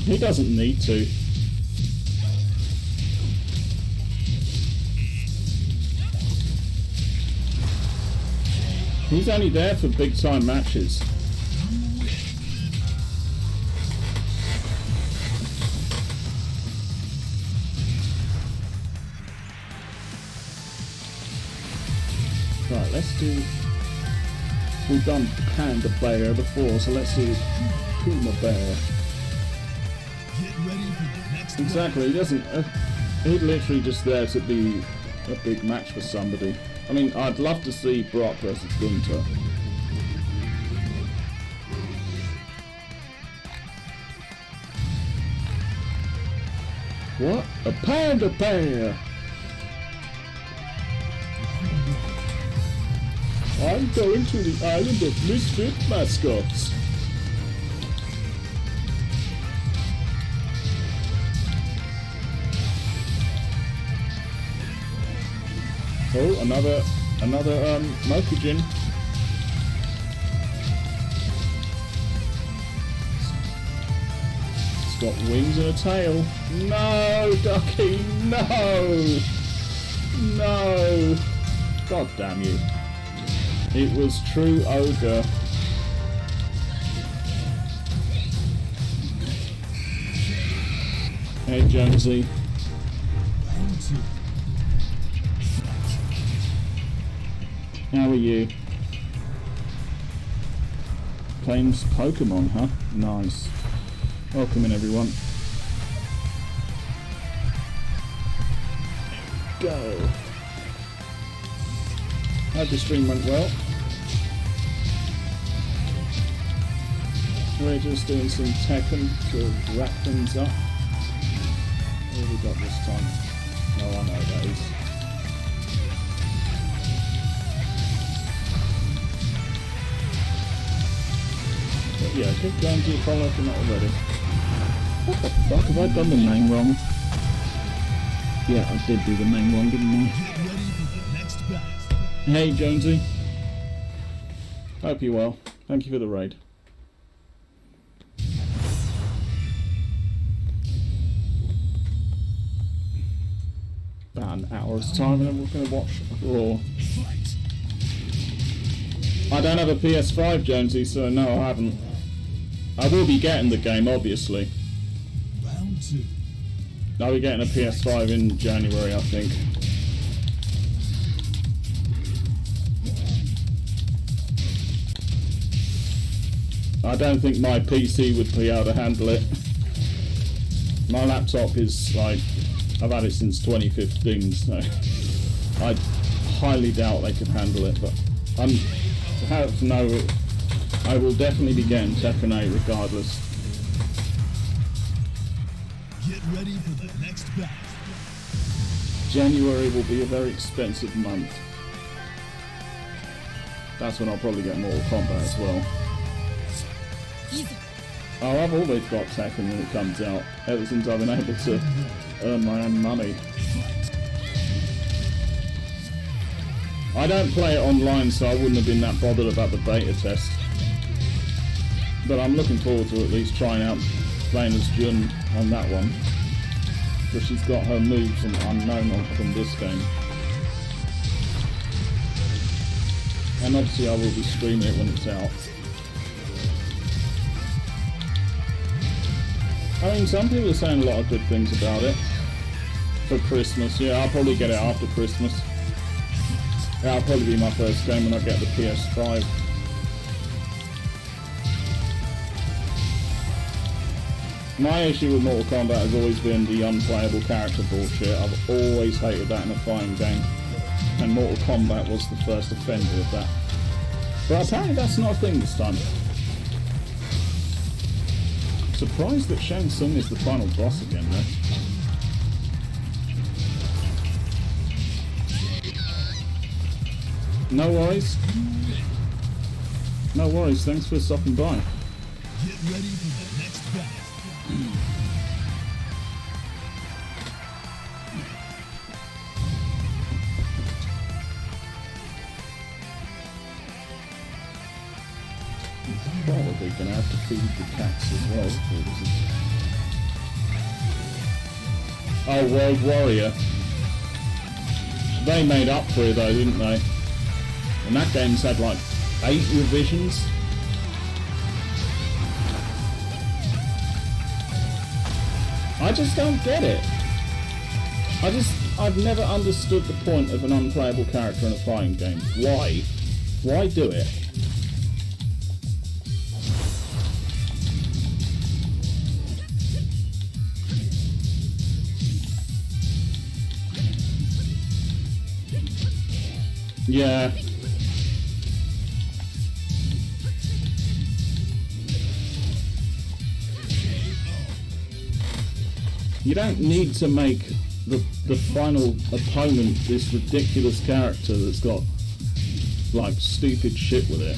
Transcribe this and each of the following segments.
He doesn't need to. He's only there for big time matches. Right, let's do... We've done Panda Bear before, so let's do Puma Bear. Exactly, he doesn't... he's literally just there to be a big match for somebody. I mean, I'd love to see Brock versus Gunther. What? A Panda Bear! I'm going to the island of misfit mascots. Oh, another Mokujin. It's got wings and a tail. No, Ducky, no! No! God damn you. It was true ogre. Hey Jonesy. How are you? Playing Pokemon, huh? Nice. Welcome in everyone. Go. Hope the stream went well. We're just doing some Tekken to wrap things up. What have we got this time? Oh, I know those. But yeah, keep going to your follow if you're not already. What the fuck, have I done the name wrong? Yeah, I did do the name wrong, didn't I? Hey Jonesy. Hope you're well. Thank you for the raid. About an hour's time and then we're going to watch Raw. I don't have a PS5, Jonesy, so no, I haven't. I will be getting the game, obviously. Round two. I'll be getting a PS5 in January, I think. I don't think my PC would be able to handle it. My laptop is like, I've had it since 2015, so I highly doubt they could handle it, but I will definitely be getting Tekken 8 regardless. Get ready for the next battle. January will be a very expensive month. That's when I'll probably get Mortal Kombat as well. Oh, I've always got Tekken when it comes out, ever since I've been able to earn my own money. I don't play it online, so I wouldn't have been that bothered about the beta test. But I'm looking forward to at least trying out playing as Jun on that one. Because she's got her moves from unknown from this game. And obviously I will be streaming it when it's out. I mean, some people are saying a lot of good things about it. For Christmas, yeah, I'll probably get it after Christmas. That'll probably be my first game when I get the PS5. My issue with Mortal Kombat has always been the unplayable character bullshit. I've always hated that in a fighting game. And Mortal Kombat was the first offender of that. But apparently that's not a thing this time. Surprised that Shang Tsung is the final boss again though. No worries. No worries, thanks for stopping by. Get ready for the next battle. Probably gonna have to feed the cats as well. Oh, World Warrior. They made up for it though, didn't they? And that game's had like 8 revisions. I just don't get it. I've never understood the point of an unplayable character in a fighting game. Why? Why do it? Yeah. You don't need to make the final opponent this ridiculous character that's got like stupid shit with it.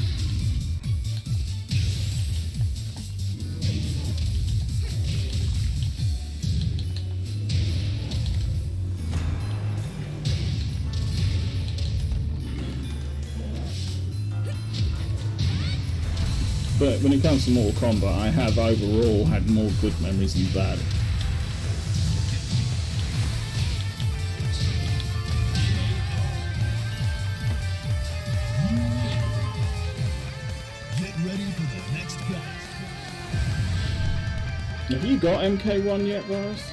But when it comes to Mortal Kombat, I have overall had more good memories than bad. Have you got MK1 yet, Boris?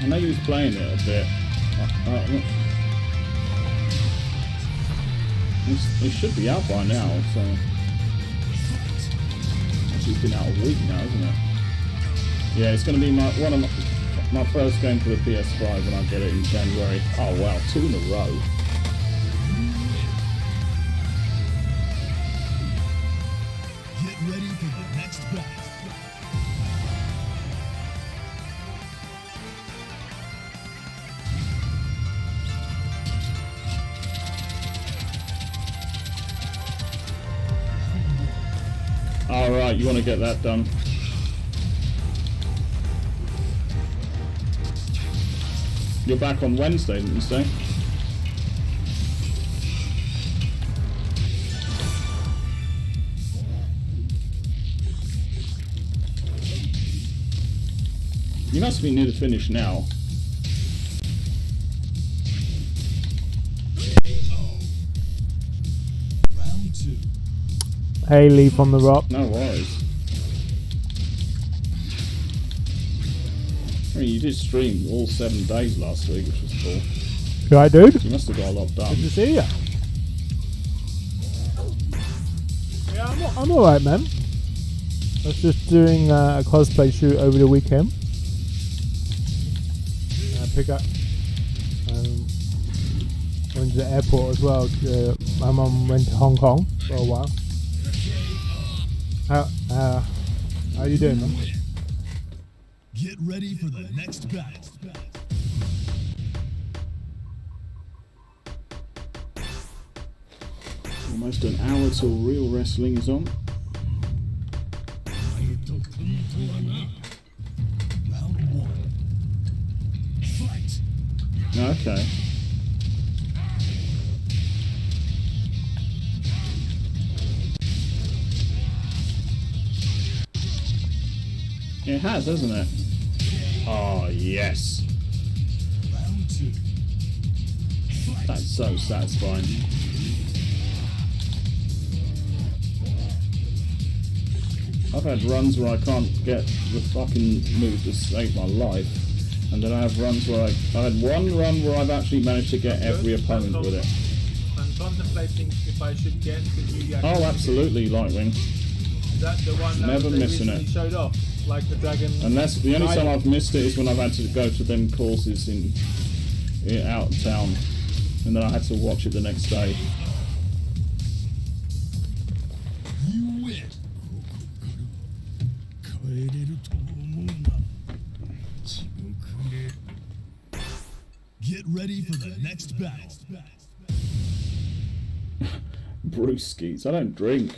I know you was playing it a bit. It should be out by now, so... Actually, it's been out a week now, isn't it? Yeah, it's going to be one of my first game for the PS4 when I get it in January. Oh wow, 2 in a row. Get ready for the next battle. Alright, you want to get that done. You're back on Wednesday, didn't you say? You must be near the finish now. Round 2. Hey, Lee from the Rock. No worries. I mean, you did stream all 7 days last week, which was cool. Right, dude? You must have got a lot done. Good to see ya. Yeah, I'm alright, man. I was just doing a cosplay shoot over the weekend. Pick up. Went to the airport as well. My mum went to Hong Kong for a while. How you doing, man? Get ready for the next battle. Almost an hour till real wrestling is on. Round 1. Fight. Okay. It has, hasn't it? Oh, yes. Round 2. Fight. That's so satisfying. I've had runs where I can't get the fucking move to save my life. And then I have runs where I had one run where I've actually managed to get every opponent with it. I'm contemplating if I should get the new Oh, absolutely, Lightwing. Is that the one that Never they missing recently it. showed off? Like the dragon... Unless the only time I've missed it is when I've had to go to them courses in out of town, and then I had to watch it the next day. You win. Get ready for the next battle. Brewskis. I don't drink.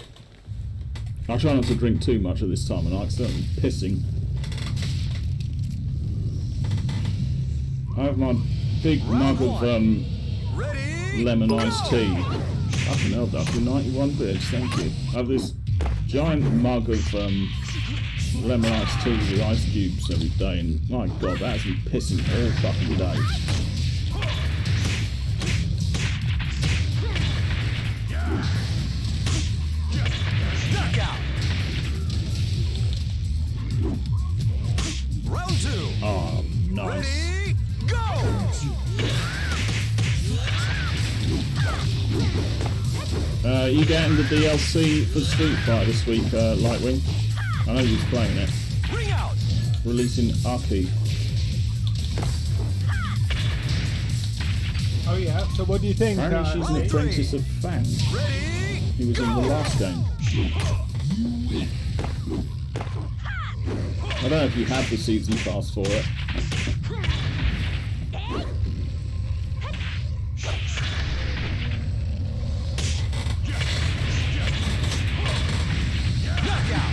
I try not to drink too much at this time of night because I'm pissing. I have my big mug of lemon iced tea. Fucking hell, Ducky, 91 bits, thank you. I have this giant mug of lemon iced tea with ice cubes every day, and my god, that has me pissing all fucking day. Round 2. Oh, nice. Ready, go! You getting the DLC for Street Fighter this week, Lightwing? I know you're playing it. Ring out. Releasing Aki. Oh yeah. So what do you think? Apparently she's an Lee? apprentice of Fang. Ready, He was in the last game. I don't know if you have the season pass for it. knockout.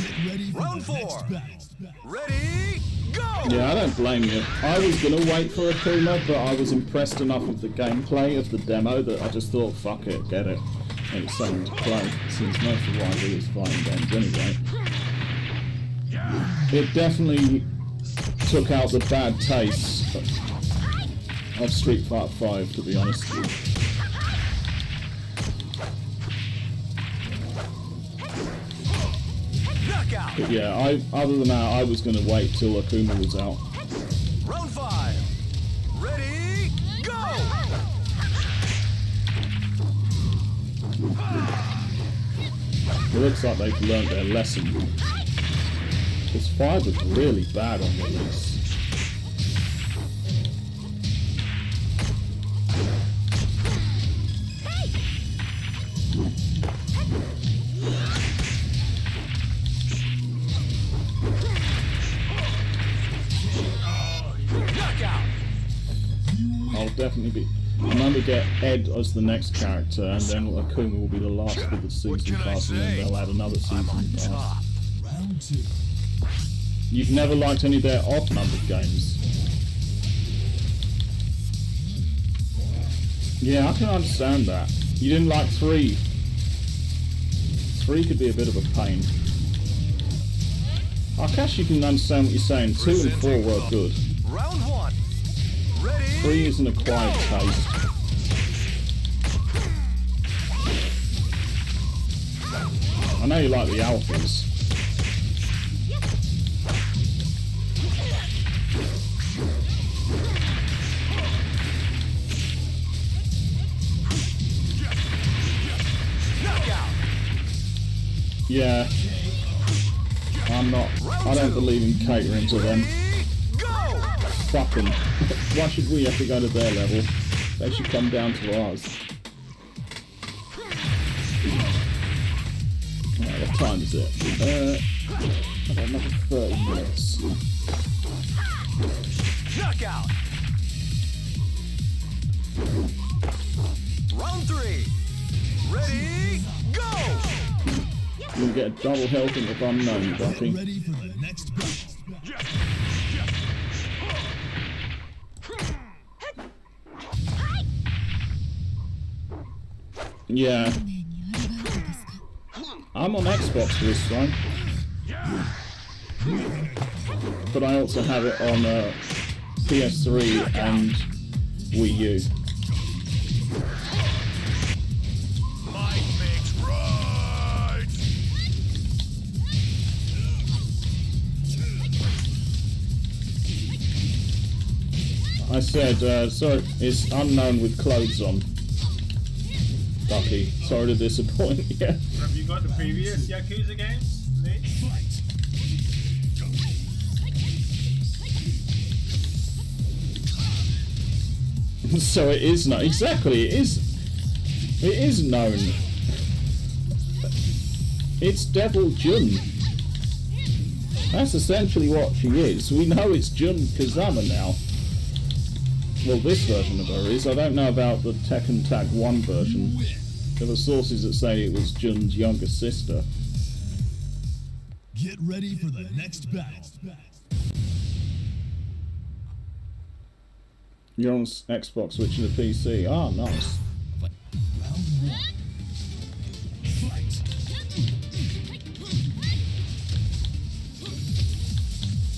Get ready for Round the 4. next battle. Ready, go! Yeah, I don't blame you. I was going to wait for Akuma, but I was impressed enough with the gameplay of the demo that I just thought, fuck it, get it. And it's something to play, since most of what I do is fighting games anyway. It definitely took out the bad taste of Street Fighter 5, to be honest. Knockout. But yeah, other than that, I was going to wait till Akuma was out. Round 5. Ready, go! It looks like they've learned their lesson. Because 5 was really bad on release. Knockout. I'll definitely be... I'm going to get Ed as the next character, and then Akuma will be the last with the season pass, and then they'll add another season pass. Round 2. You've never liked any of their odd-numbered games? Yeah, I can understand that. You didn't like 3. 3 could be a bit of a pain. I guess you can understand what you're saying. 2 and 4 were good. Round 1. Ready, 3 is an acquired taste. I know you like the alphas. knockout. Yeah. I'm not... I don't believe in catering to them. Ready, go! Fuck them. Why should we have to go to their level? They should come down to ours. Alright, what time is it? I've got another 30 minutes. Knockout. Round 3. Ready, go! You'll get a double helping of unknown, Get Ducky. ready for the next battle. Yeah. I'm on Xbox for this one. But I also have it on PS3 and Wii U. Might makes right. I said, sorry, it's unknown with clothes on. Ducky, sorry to disappoint you. Have you got the previous Yakuza games, Lee? So it is known. Exactly, it is known. It's Devil Jun. That's essentially what she is. We know it's Jun Kazama now. Well, this version of her is. I don't know about the Tekken Tag 1 version. There were sources that say it was Jun's younger sister. Get ready for the next battle. You're on Xbox switching to PC. Ah, nice.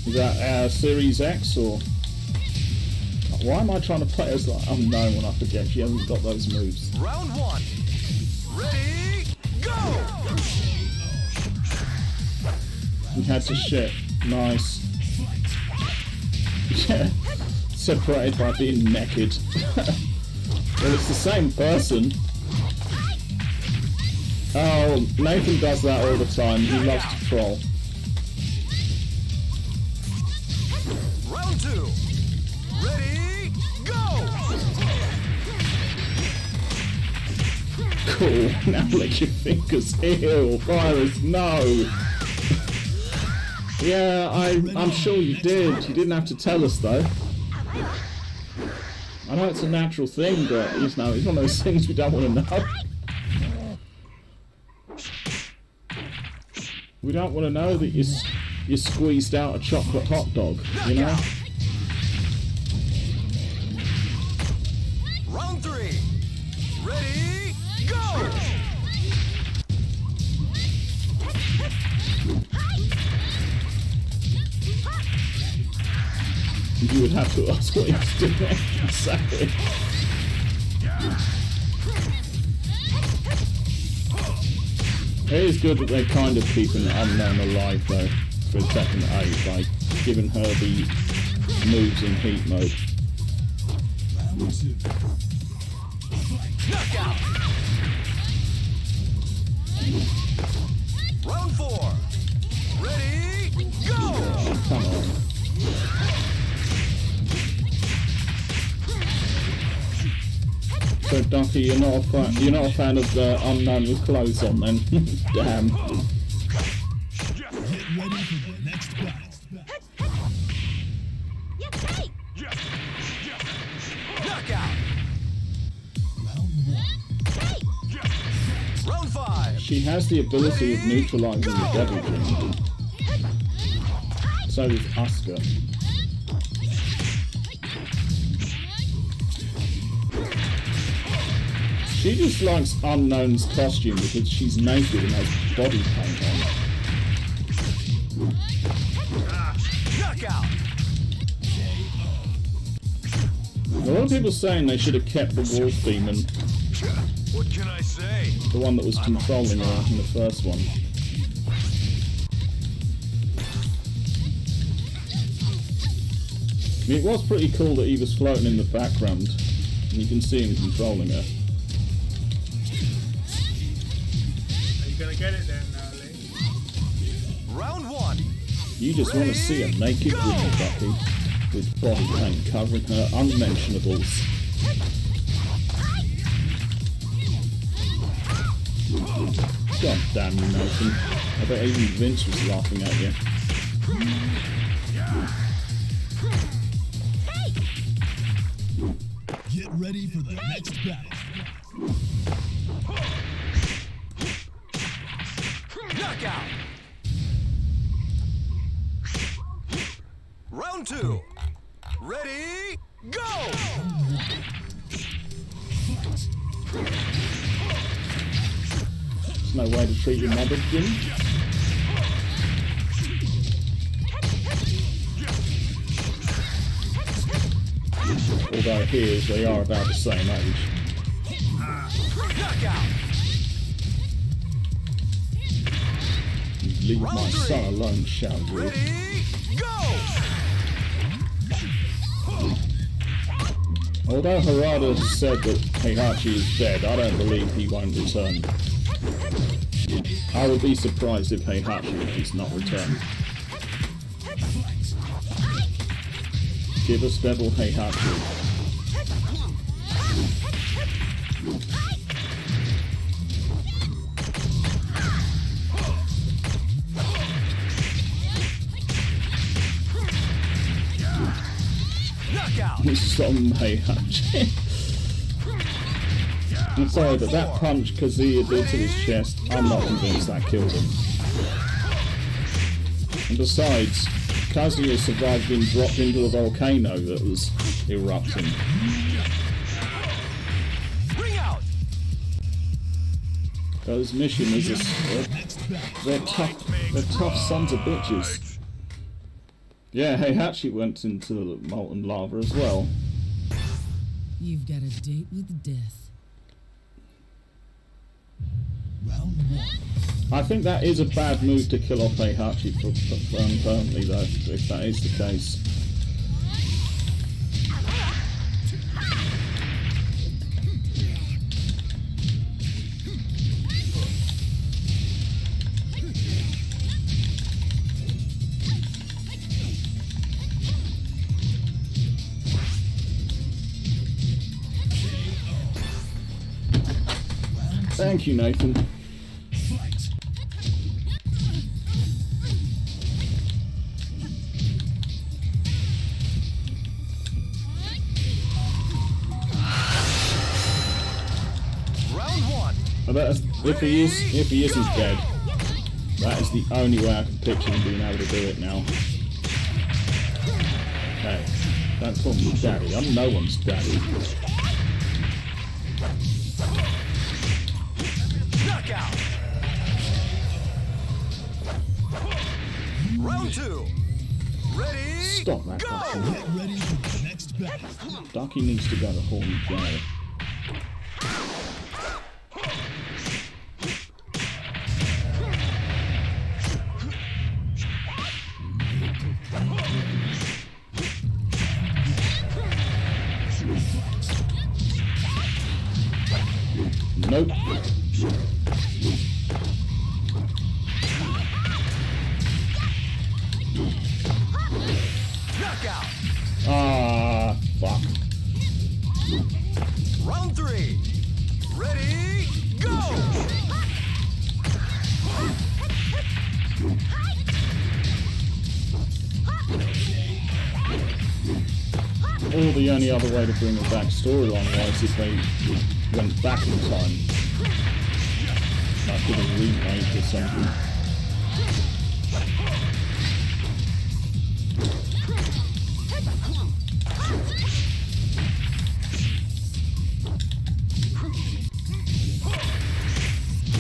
Is that Series X or? Why am I trying to play as like unknown when I forget she hasn't got those moves? Round one. Ready, go! He had to shit. Nice. Yeah. Separated by being naked. Well, it's the same person. Oh, Nathan does that all the time. He loves to troll. Round two. Ready, go! Cool. Now lick your fingers. Ew, virus, no. Yeah, I'm sure you did. You didn't have to tell us though. I know it's a natural thing, but you know, it's one of those things we don't want to know. We don't want to know that you squeezed out a chocolate hot dog, you know? Round three. Ready, go! You would have to ask what he's doing. Exactly. It is good that they're kind of keeping Unknown alive though for second 8 by giving her the moves in heat mode. Knockout. Round four. Ready, go! Oh, come on. So Ducky, you're not a fan of Unknown with clothes on then? Damn. Get ready for the next battle. Knockout. Round one. Round five. She has the ability of neutralizing the devil gem. So does Asuka. She just likes Unknown's costume because she's naked and has body paint on. Knockout. A lot of people saying they should have kept the Wolf Demon, What can I say? the one that was controlling her in the first one. I mean, it was pretty cool that he was floating in the background and you can see him controlling her. Are you gonna get it then, Lee? Round one. You just want to see a naked woman, Ducky, with body paint covering her unmentionables. God damn you, Nathan. I bet even Vince was laughing at you. Get ready for the next battle. Knockout. Round two. Ready, go! There's no way to treat your mother, Jim. Although it is, they are about the same age. Knockout. Leave my son alone, shall you? Ready, go! Although Harada has said that Heihachi is dead, I don't believe he won't return. I would be surprised if Heihachi does not return. Give us Devil Heihachi. Knockout. Some Heihachi. I'm sorry, but that punch Kazuya did to his chest, I'm not convinced that killed him. And besides, Kazuya survived being dropped into a volcano that was erupting. Ring out. Those missions they're tough sons of bitches. Yeah, he actually went into the molten lava as well. You've got a date with death. Round 1. I think that is a bad move to kill off Heihachi permanently, though, if that is the case. Thank you, Nathan. Fight. Round 1. If he isn't dead, that is the only way I can picture him being able to do it now. Hey, don't call me daddy. I'm no one's daddy. Knockout. Round 2. Ready? Stop that, Go. Ducky. Get ready for the next battle. Ducky needs to go to horny jail. Nope. Knockout. Ah, fuck. Round 3. Ready? Go. Or the only other way to bring it back storyline-wise if they went back in time. Like with a remake or something.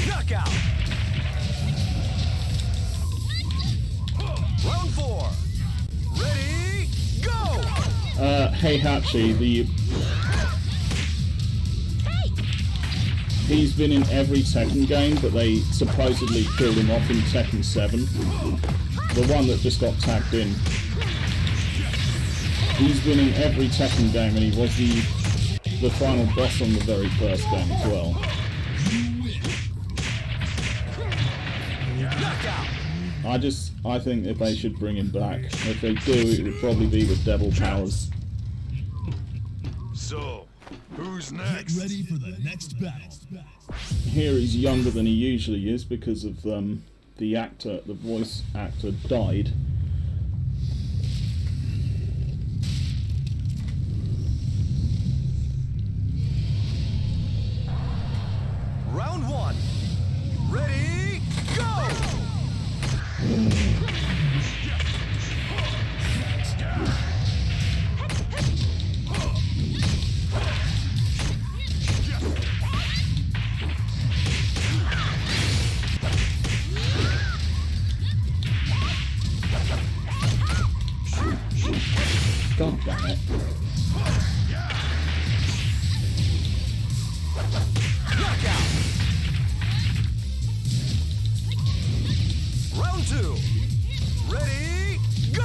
Knockout. Round 4. Ready? Go. Heihachi, he's been in every Tekken game, but they supposedly killed him off in Tekken 7. The one that just got tagged in. He's been in every Tekken game, and he was the final boss on the very first game as well. Knockout. I think that they should bring him back. If they do, it would probably be with Devil Powers. So, who's Get next? ready for the next battle. Here he's younger than he usually is because of the voice actor died. Round 1. Ready? Go. God damn it. Knockout. Round 2. Ready? Go.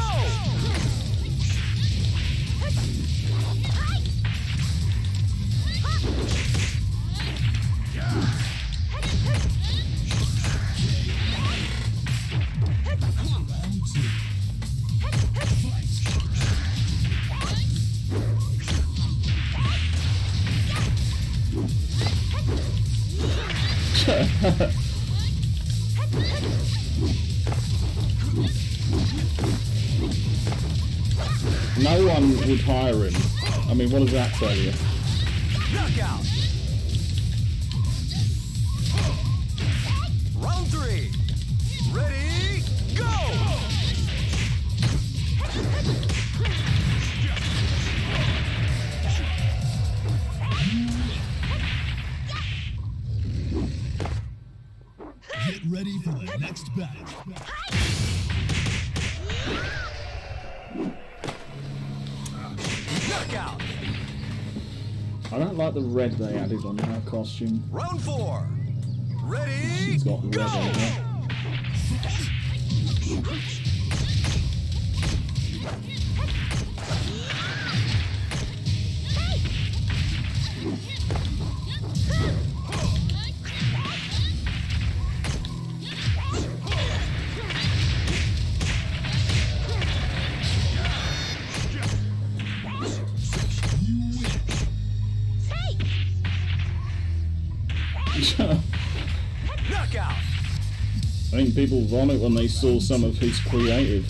No one would hire him. I mean, what does that tell you? Knockout. Round 3. Ready? Go. Get ready for the next battle. Knockout. I don't like the red they added on her costume. Round 4. Ready? She's got red go. on her. Knockout. I think people vomit when they saw some of his creative.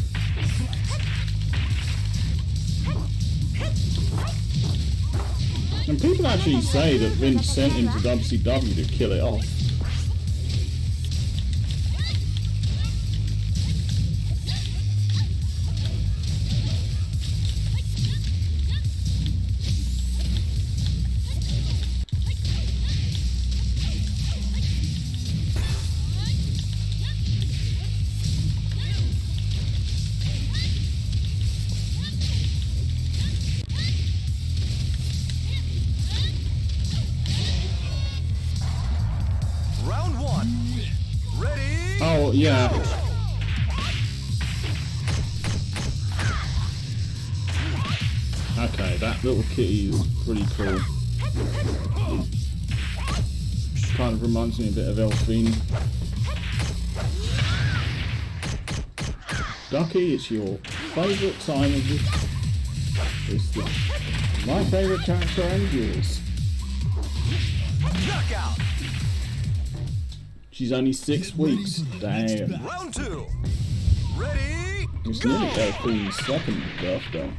And people actually say that Vince sent him to WCW to kill it off. Round 1. Ready? Oh, yeah. Okay, that little kitty is pretty cool. Kind of reminds me a bit of Elfine. Ducky, it's your favourite time of the... My favourite character and yours. Knockout. She's only 6 weeks. Damn. Round 2. Ready? It's Go. nearly Elfine's second birthday.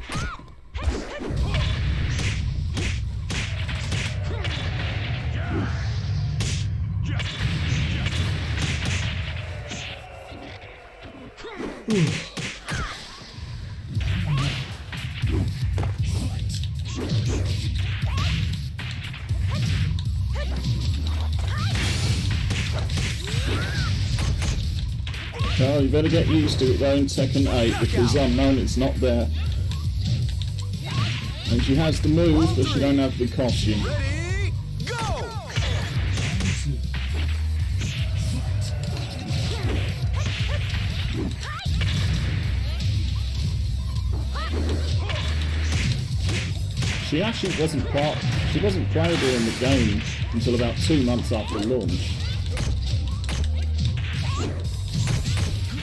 Oh, you better get used to it though in Tekken 8 because Unknown it's not there. And she has the moves, but she don't have the costume. Ready? Go. She actually wasn't playable in the game until about 2 months after launch.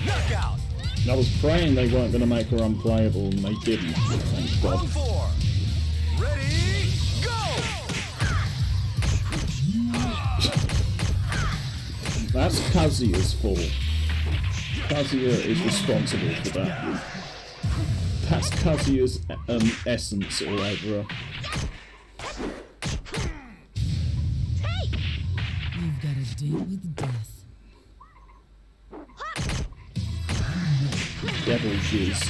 Knockout. And I was praying they weren't going to make her unplayable, and they didn't. Thank God. Round 4. Ready? Go. That's Kazuya's fault. Kazuya is responsible for that. That's Kazuya's essence all over her. You've got a date with death. Devil jizz.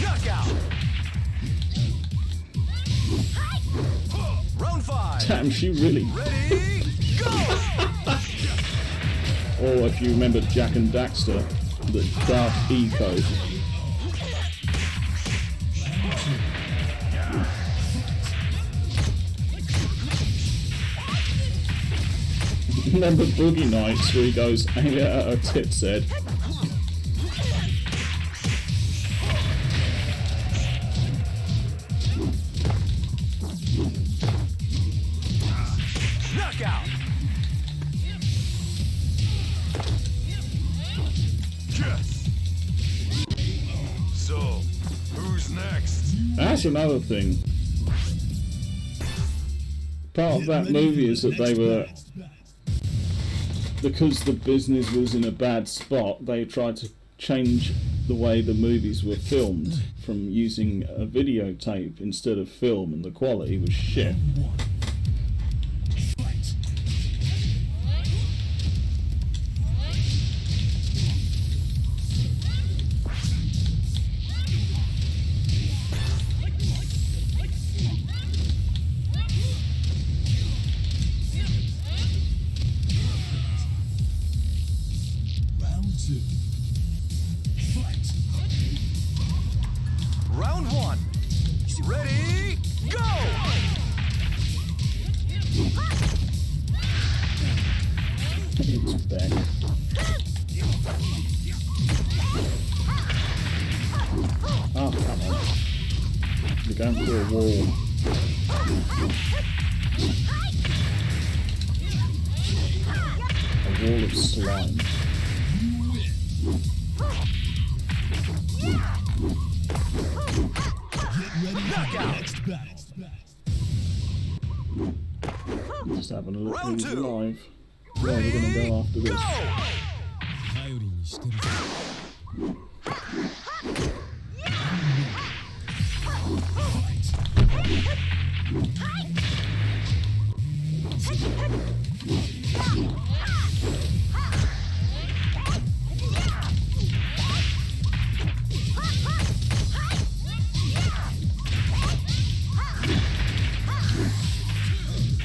Knockout. Round 5. Damn, she really... Ready? Go. Or if you remember Jack and Daxter, the Dark Eco. Remember Boogie Nights where he goes, ain't it at her tits head? Knockout. Yes. So, who's next? That's another thing. Part of that movie is that they were... Because the business was in a bad spot, they tried to change the way the movies were filmed from using a videotape instead of film, and the quality was shit. You're going through a wall. A wall of slime. Just having a look who's alive. Where we're gonna go after this.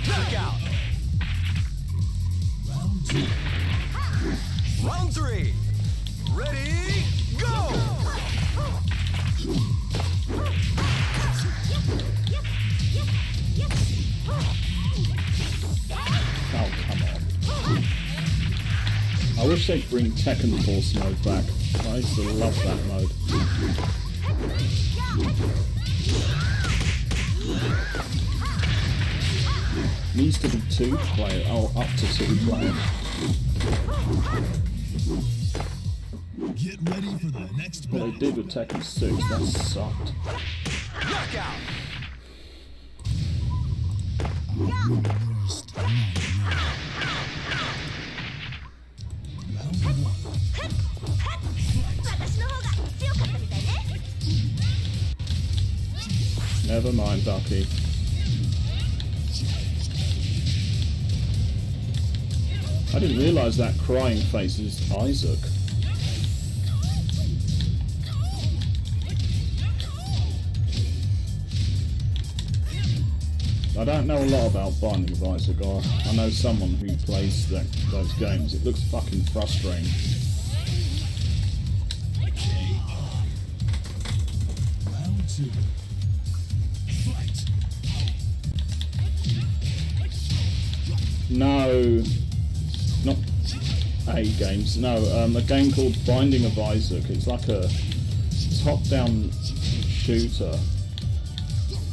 Knockout. Round 3. Ready, go! Oh, come on. I wish they'd bring Tekken Force mode back. I used to love that mode. Needs to be 2 player. Oh, up to 2 player. Get ready for the next What battle. they did with Tekken 6, that sucked. Knockout. Never mind, Ducky. I didn't realise that crying face is Isaac. I don't know a lot about Binding of Isaac. I know someone who plays those games. It looks fucking frustrating. Round 2. Fight. No, not A games. No, a game called Binding of Isaac. It's like a top-down shooter,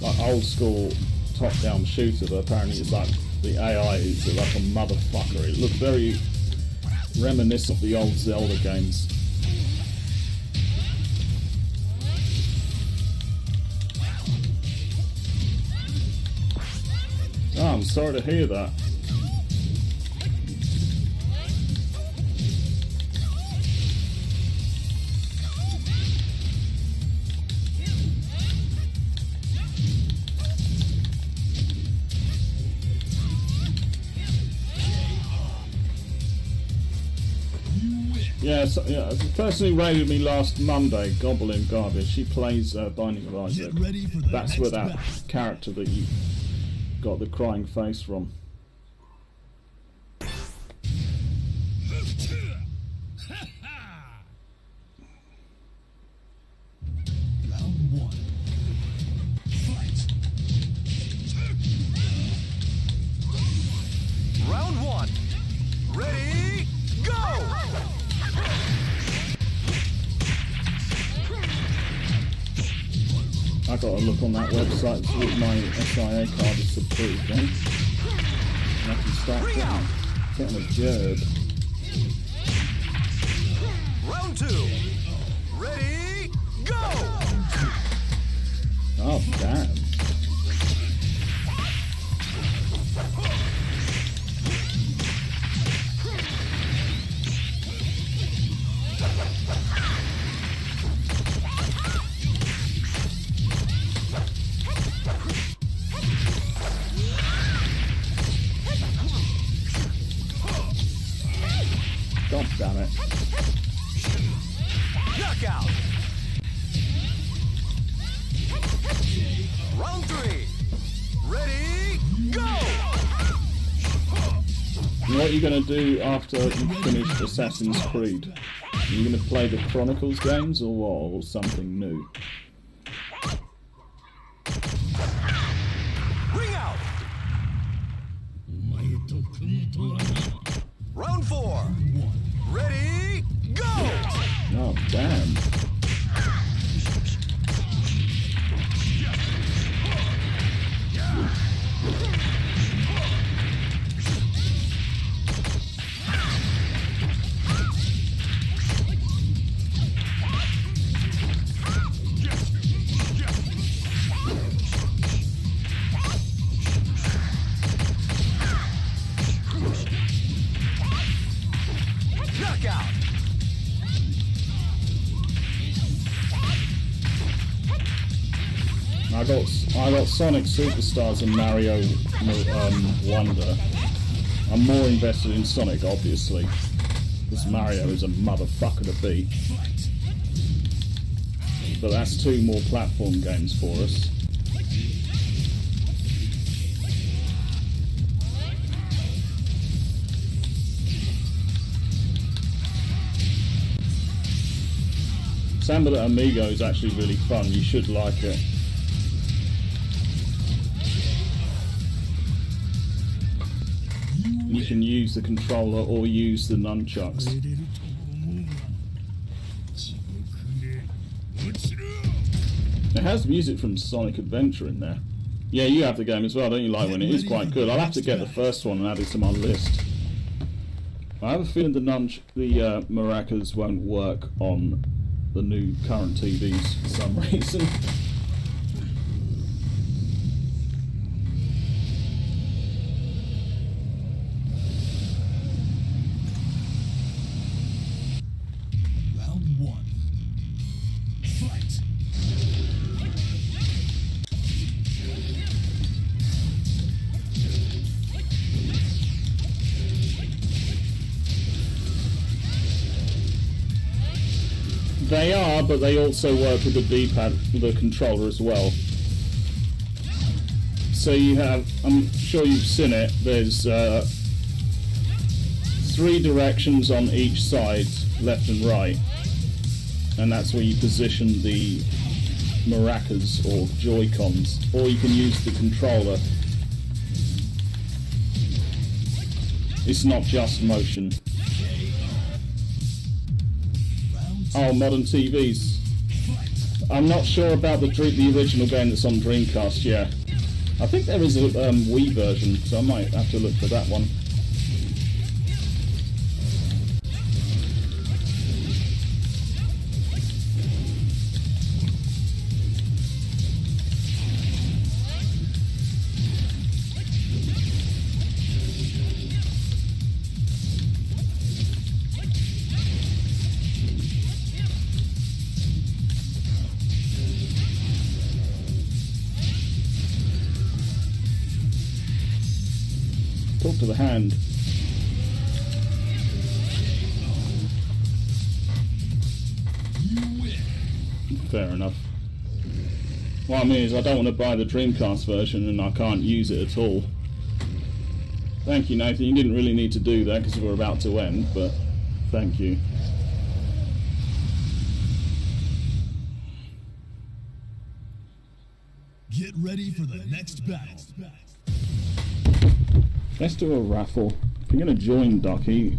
like old school top-down shooter. But apparently, it's like the AI is like a motherfucker. It looks very reminiscent of the old Zelda games. Oh, I'm sorry to hear that. Yeah, so, yeah, the person who raided me last Monday, Goblin Garbage, she plays Binding of Isaac. Get ready for the That's next where that battle. character that you got the crying face from. Round 1. Fight. Round 1. Ready, go! I gotta look on that website to see if my SIA card is approved then. And I can start getting a bird. Round 2. Ready, go! Oh, damn. God damn it. Knockout. Round 3. Ready, go! And what are you going to do after you finish Assassin's Creed? Are you going to play the Chronicles games or what? Or something new? Ring out. Round 4. Ready, go! Oh, damn. I got Sonic Superstars and Mario Wonder. I'm more invested in Sonic, obviously, because Mario is a motherfucker to beat. But that's 2 more platform games for us. Samba de Amigo is actually really fun. You should like it. You can use the controller or use the nunchucks. It has music from Sonic Adventure in there. Yeah, you have the game as well, don't you, Lightwing? It is quite good. I'll have to get the first one and add it to my list. I have a feeling the maracas won't work on the new current TVs for some reason. Round 1. Fight. They are, but they also work with the D-pad, the controller as well. So you have, I'm sure you've seen it, there's 3 directions on each side, left and right. And that's where you position the maracas or Joy-Cons. Or you can use the controller. It's not just motion. Oh, modern TVs. I'm not sure about the original game that's on Dreamcast, yeah. I think there is a Wii version, so I might have to look for that one. Talk to the hand. Fair enough. What I mean is I don't want to buy the Dreamcast version and I can't use it at all. Thank you, Nathan. You didn't really need to do that because we're about to end, but thank you. Get ready for the next battle. Let's do a raffle. If you're going to join, Ducky,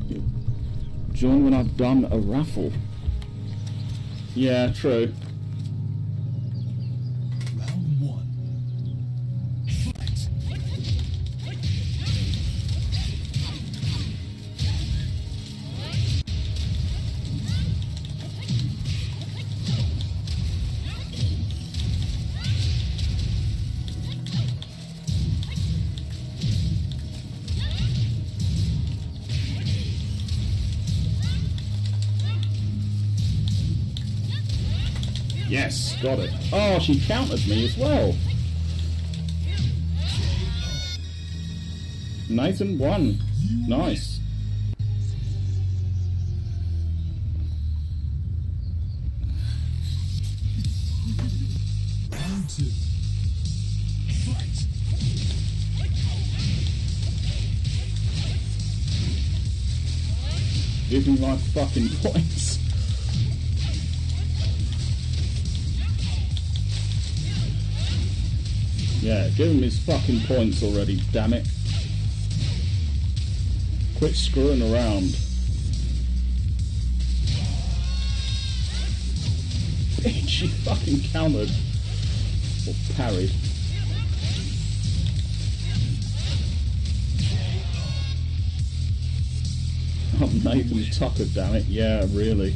join when I've done a raffle. Yeah, true. Round 1. Fight. Yes, got it. Oh, she countered me as well. Nathan won. Nice. Round 2. Fight. Give me my fucking points. Yeah, give him his fucking points already, damn it. Quit screwing around. She fucking countered. Or parried. Oh, Nathan Tucker, damn it. Yeah, really.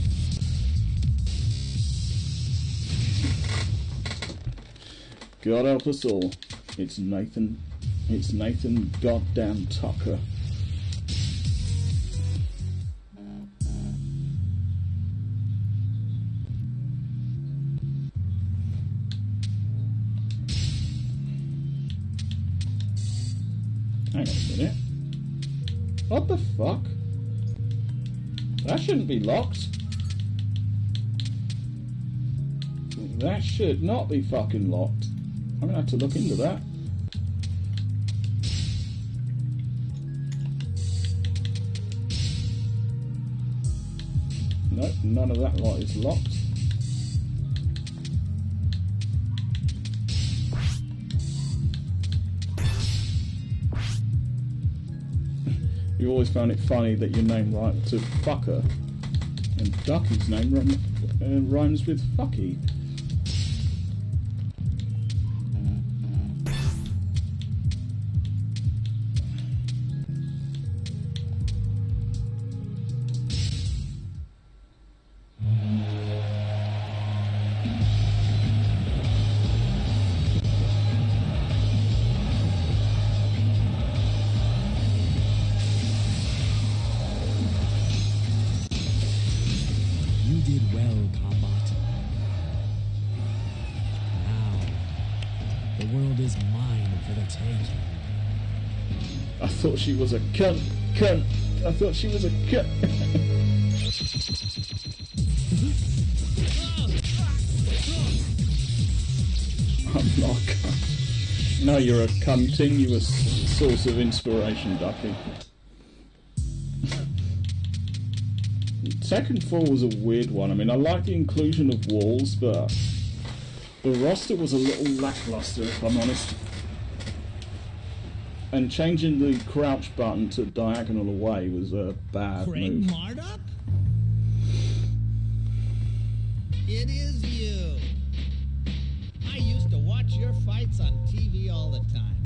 God help us all. It's Nathan goddamn Tucker. Hang on a minute. What the fuck? That shouldn't be locked. That should not be fucking locked. I'm gonna have to look into that. Nope, none of that lot is locked. You always found it funny that your name rhymes to fucker, and Ducky's name rhymes with fucky. I thought she was a cunt. I thought she was a cunt. I'm not a cunt. No, you're a continuous source of inspiration, Ducky. Second Fall was a weird one. I mean, I like the inclusion of walls, but the roster was a little lackluster, if I'm honest. And changing the crouch button to diagonal away was a bad move. Marduk? It is you. I used to watch your fights on TV all the time.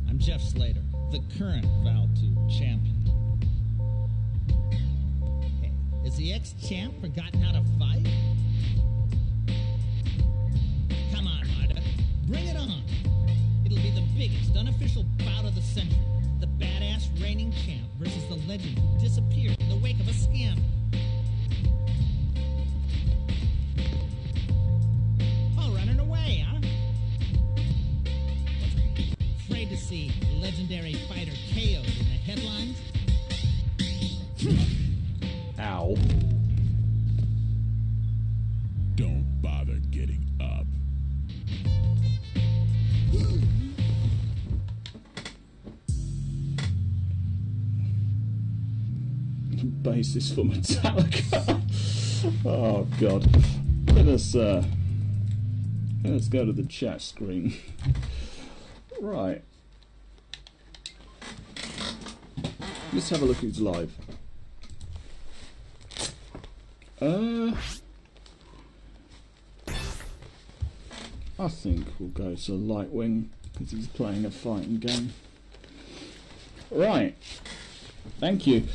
I'm Jeff Slater, the current Val 2 champion. Hey, has the ex-champ forgotten how to fight? Come on, Marduk. Bring it on. It'll be the biggest unofficial bout of the century. The badass reigning champ versus the legend who disappeared in the wake of a scandal. All running away, huh? Afraid to see legendary fighter KO'd in the headlines? Ow. Don't bother getting up. Basis for Metallica. Oh god. Let's go to the chat screen. Right. Let's have a look who's live. I think we'll go to Lightwing because he's playing a fighting game. Right. Thank you.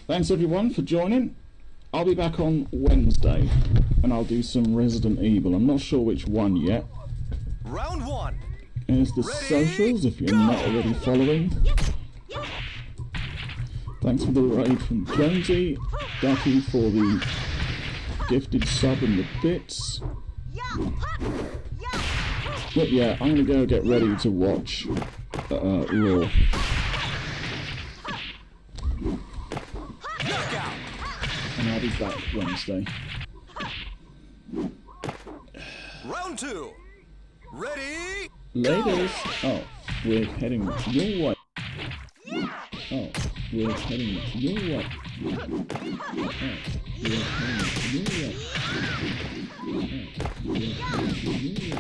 Thanks everyone for joining. I'll be back on Wednesday and I'll do some Resident Evil. I'm not sure which one yet. Round one. Here's the socials if you're not already following. Thanks for the raid from Jonesy. Ducky for the gifted sub and the bits. But yeah, I'm gonna go get ready to watch Raw. And I'll be back Wednesday. Round two. Ready? Ladies! Oh, we're heading your way. Oh, we're heading your way. Oh, we're heading your way.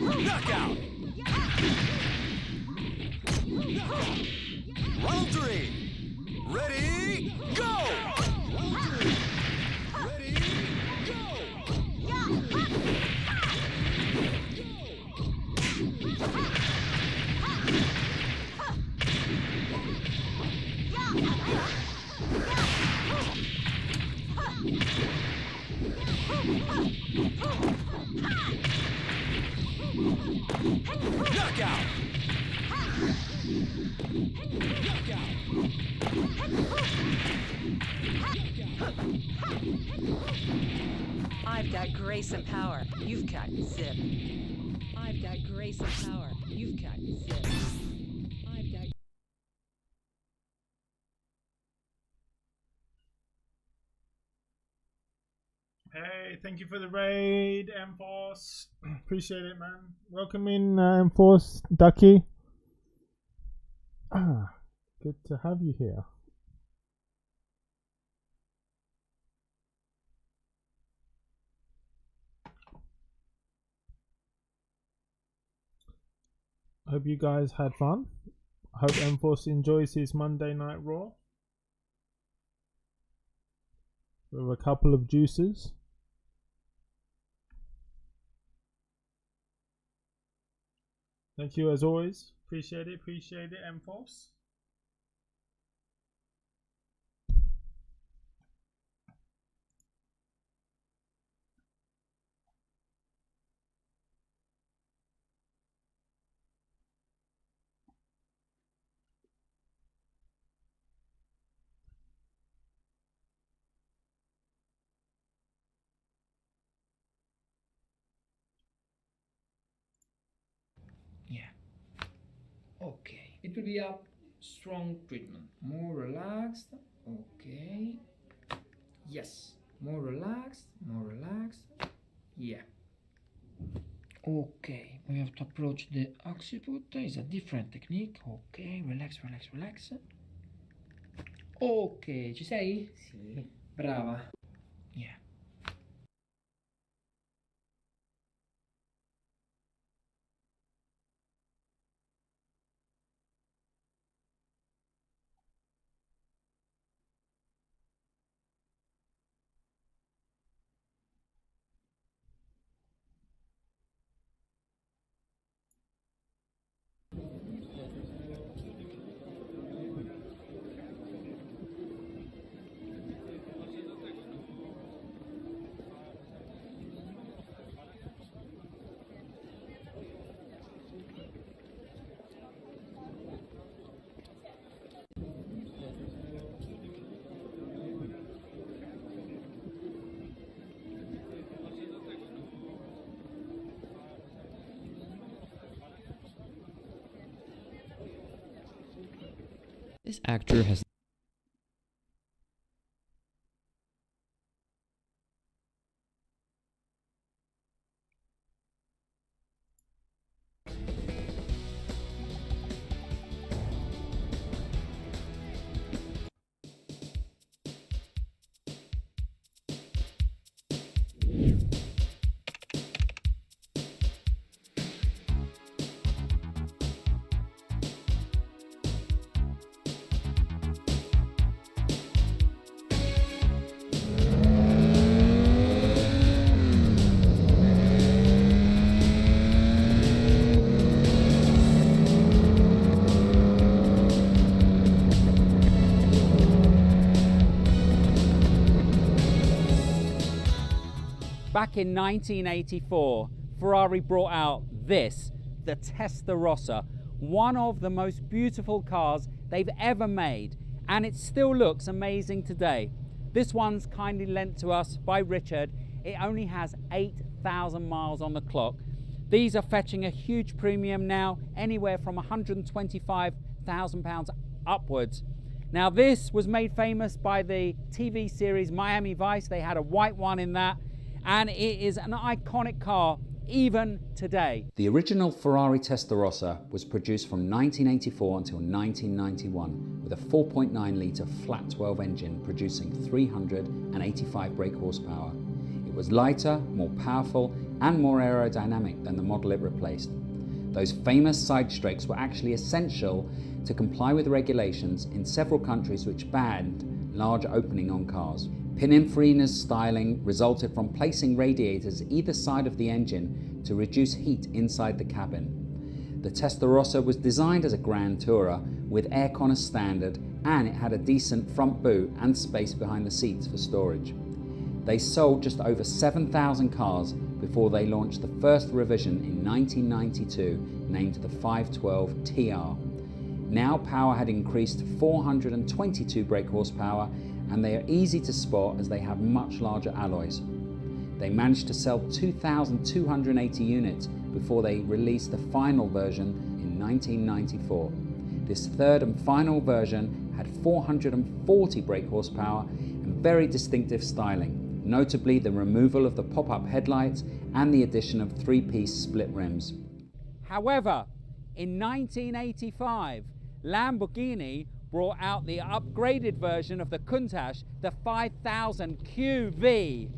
Knockout. Round three. Ready? Go! Ready? Go! Knockout! Knockout! I've got grace and power. You've got zip. I've got grace and power. You've got zip. I've got. Hey, thank you for the raid, M-Force. Appreciate it, man. Welcome in, Enforce Ducky. Good to have you here. Hope you guys had fun. Hope Enforce enjoys his Monday Night Raw with a couple of juices. Thank you as always. Appreciate it, M-Force. Yeah. Okay. It will be a strong treatment. More relaxed. Okay. Yes. More relaxed. More relaxed. Yeah. Okay. We have to approach the occiput. It's a different technique. Ok. Relax, relax, relax. Ok. Ci sei? Sì. Brava. Yeah. This actor has Back in 1984, Ferrari brought out this, the Testarossa, one of the most beautiful cars they've ever made, and it still looks amazing today. This one's kindly lent to us by Richard. It only has 8,000 miles on the clock. These are fetching a huge premium now, anywhere from £125,000 upwards. Now this was made famous by the TV series Miami Vice. They had a white one in that, and it is an iconic car even today. The original Ferrari Testarossa was produced from 1984 until 1991 with a 4.9 litre flat 12 engine producing 385 brake horsepower. It was lighter, more powerful and more aerodynamic than the model it replaced. Those famous side strakes were actually essential to comply with regulations in several countries which banned large opening on cars. Pininfarina's styling resulted from placing radiators either side of the engine to reduce heat inside the cabin. The Testarossa was designed as a Grand Tourer with aircon as standard, and it had a decent front boot and space behind the seats for storage. They sold just over 7,000 cars before they launched the first revision in 1992 named the 512 TR. Now power had increased to 422 brake horsepower, and they are easy to spot as they have much larger alloys. They managed to sell 2,280 units before they released the final version in 1994. This third and final version had 440 brake horsepower and very distinctive styling, notably the removal of the pop-up headlights and the addition of three-piece split rims. However, in 1985, Lamborghini brought out the upgraded version of the Countach, the 5000 QV.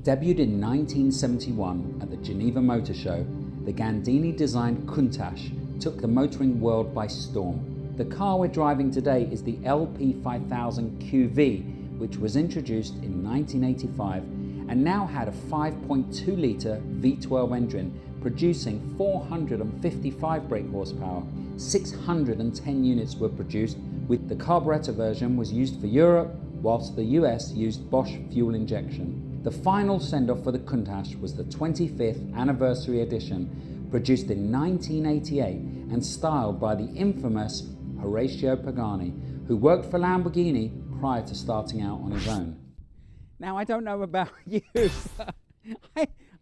Debuted in 1971 at the Geneva Motor Show, the Gandini-designed Countach took the motoring world by storm. The car we're driving today is the LP5000 QV, which was introduced in 1985 and now had a 5.2-litre V12 engine producing 455 brake horsepower. 610 units were produced, with the carburetor version was used for Europe, whilst the US used Bosch fuel injection. The final send-off for the Countach was the 25th anniversary edition, produced in 1988 and styled by the infamous Horacio Pagani, who worked for Lamborghini prior to starting out on his own. Now, I don't know about you, but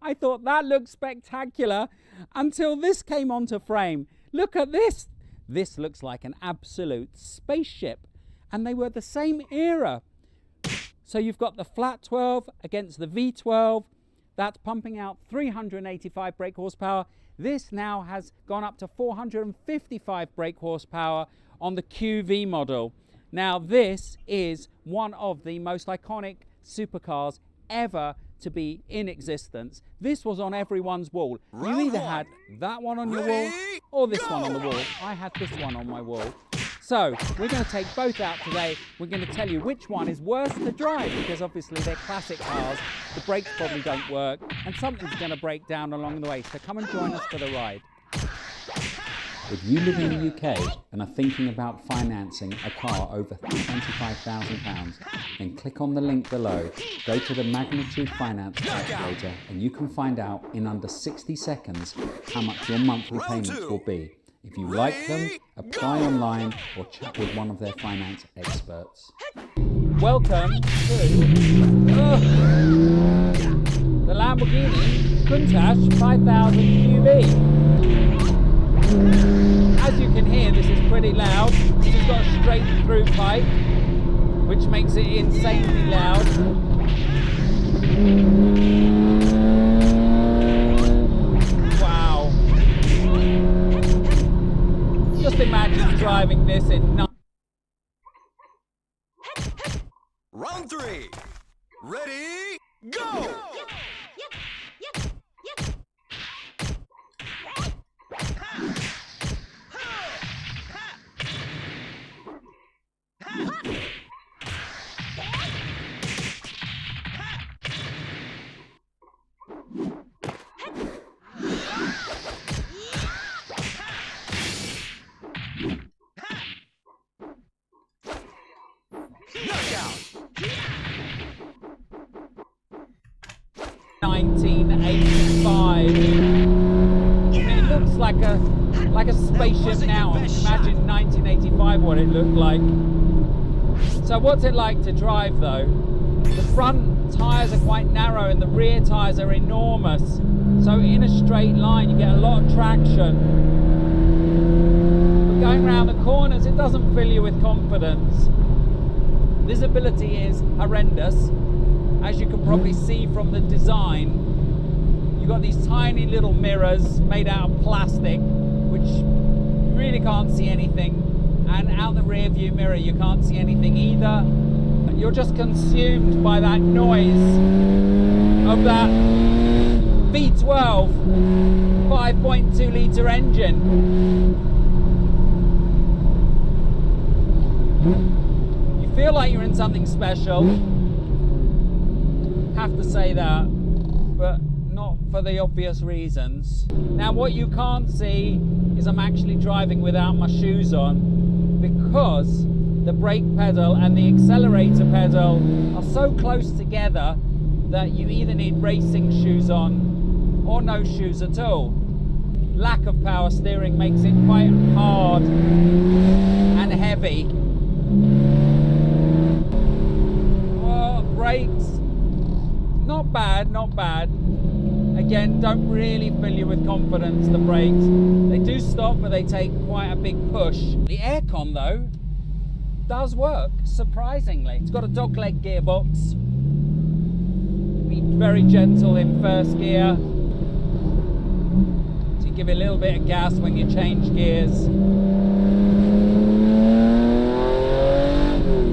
I thought that looked spectacular until this came onto frame. Look at this. This looks like an absolute spaceship, and they were the same era. So you've got the flat 12 against the V12. That's pumping out 385 brake horsepower. This now has gone up to 455 brake horsepower on the QV model. Now this is one of the most iconic supercars ever to be in existence. This was on everyone's wall. You either had that one on your wall or this one on the wall. I had this one on my wall. So we're going to take both out today. We're going to tell you which one is worse to drive, because obviously they're classic cars. The brakes probably don't work and something's going to break down along the way. So come and join us for the ride. If you live in the UK and are thinking about financing a car over £25,000, then click on the link below, go to the Magnitude Finance calculator, and you can find out in under 60 seconds how much your monthly payments will be. If you like them, apply online or chat with one of their finance experts. Welcome to the Lamborghini Countach 5000 QV. As you can hear, this is pretty loud. This has got a straight through pipe, which makes it insanely loud. Wow. Just imagine driving this in Round 3. Ready, go! Knockout! 1985. It looks like a spaceship now. Imagine 1985 what it looked like. So what's it like to drive though? The front tyres are quite narrow and the rear tyres are enormous. So in a straight line you get a lot of traction. But going around the corners it doesn't fill you with confidence. Visibility is horrendous, as you can probably see from the design. You've got these tiny little mirrors made out of plastic, which you really can't see anything. And out the rear view mirror you can't see anything either. You're just consumed by that noise of that V12 5.2 litre engine. You feel like you're in something special, have to say that, but not for the obvious reasons. Now what you can't see is I'm actually driving without my shoes on, because the brake pedal and the accelerator pedal are so close together that you either need racing shoes on or no shoes at all. Lack of power steering makes it quite hard and heavy. Well, brakes, not bad, not bad. Again, don't really fill you with confidence, the brakes. They do stop, but they take quite a big push. The aircon, though, does work, surprisingly. It's got a dogleg gearbox. Be very gentle in first gear. So you give it a little bit of gas when you change gears.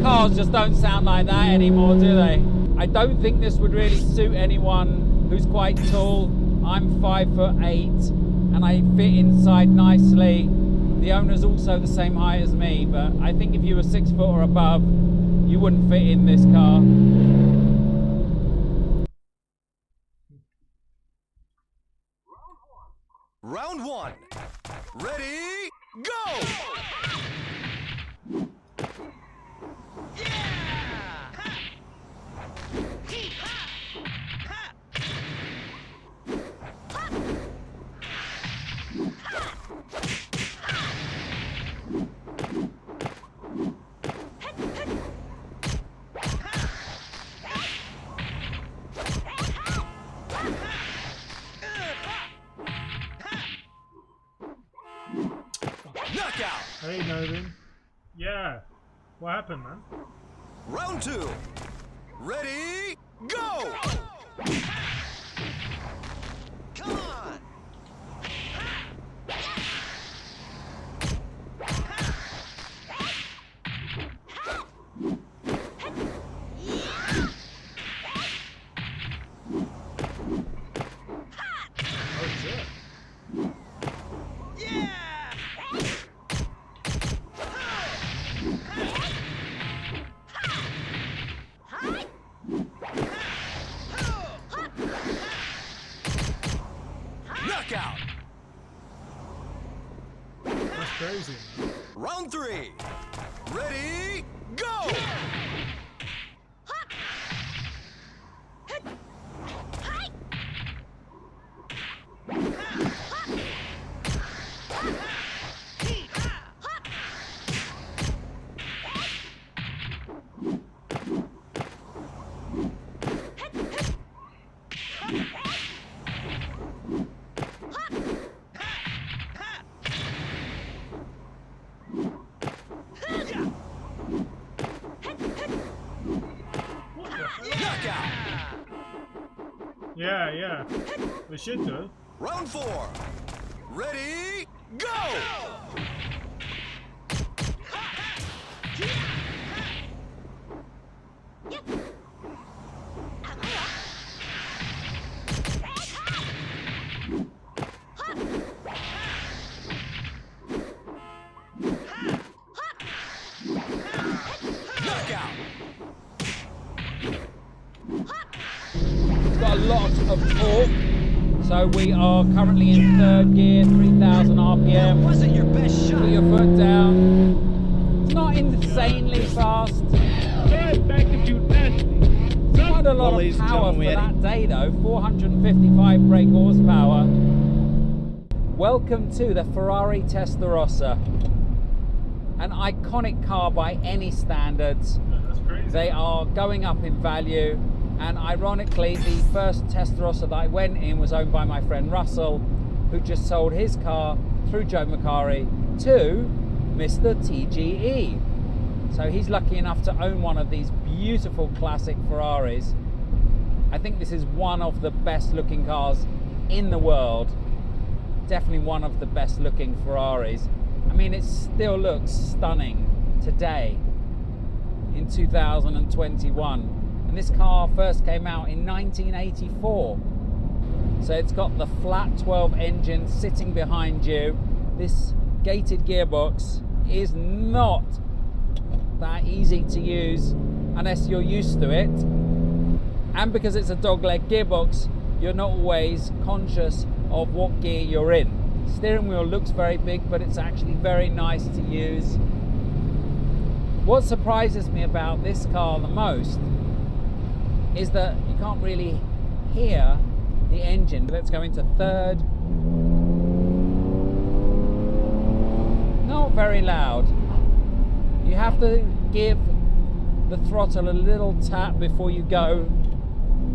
Cars just don't sound like that anymore, do they? I don't think this would really suit anyone who's quite tall. I'm 5'8" and I fit inside nicely. The owner's also the same height as me, but I think if you were 6 foot or above, you wouldn't fit in this car. Round one. Ready, go! Knockout! Hey, Novin. Yeah. What happened, man? Round two. Ready, go! Come on! Oh, shit. Knockout! That's crazy, man. Round three. Ready, go! Yeah, yeah. We should do. Round four. Ready, go! Knockout! It's got a lot of torque. So we are currently in third gear, 3,000 RPM. Wasn't your best shot. Put your foot down. It's not insanely fast. Quite a lot of power for that day though, 455 brake horsepower. Welcome to the Ferrari Testarossa. An iconic car by any standards. That's crazy. They are going up in value. And ironically, the first Testarossa that I went in was owned by my friend Russell, who just sold his car through Joe Macari to Mr. TGE. So he's lucky enough to own one of these beautiful classic Ferraris. I think this is one of the best looking cars in the world. Definitely one of the best looking Ferraris. I mean, it still looks stunning today in 2021. And this car first came out in 1984. So it's got the flat 12 engine sitting behind you. This gated gearbox is not that easy to use unless you're used to it. And because it's a dogleg gearbox, you're not always conscious of what gear you're in. Steering wheel looks very big, but it's actually very nice to use. What surprises me about this car the most is that you can't really hear the engine. Let's go into third. Not very loud. You have to give the throttle a little tap before you go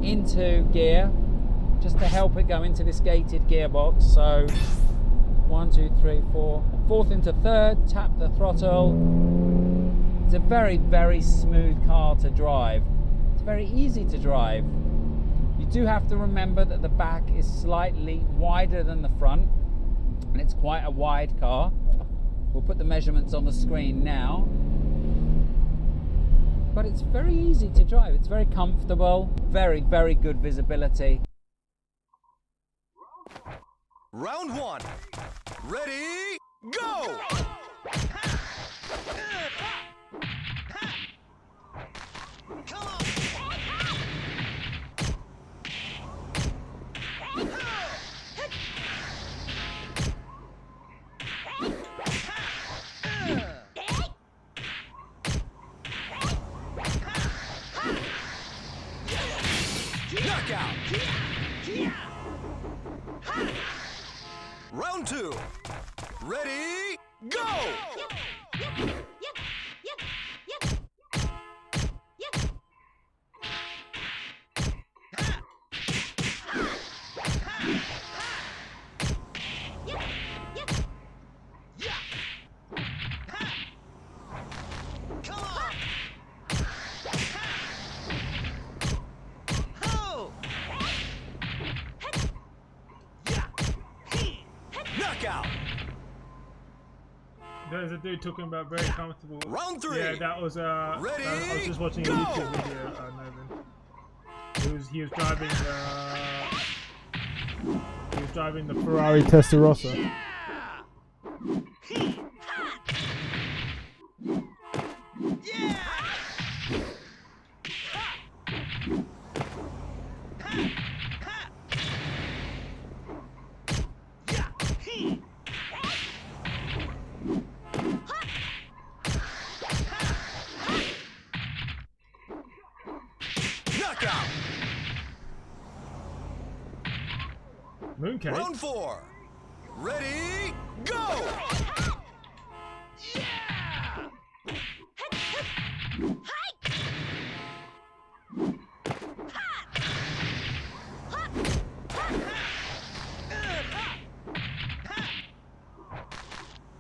into gear, just to help it go into this gated gearbox. So 1, 2, 3, 4, fourth into third, tap the throttle. It's a very, very smooth car to drive. It's very easy to drive. You do have to remember that the back is slightly wider than the front, and it's quite a wide car. We'll put the measurements on the screen now. But it's very easy to drive. It's very comfortable, very, very good visibility. Round 1. Ready, go! Come on! Knockout! Round 2. Ready, go! Knockout! There's a dude talking about very comfortable. Round 3. Yeah, that was Ready, I was just watching a go! YouTube video. He was driving the Ferrari Testarossa. Knockout! Mooncake. Round 4. Ready, go!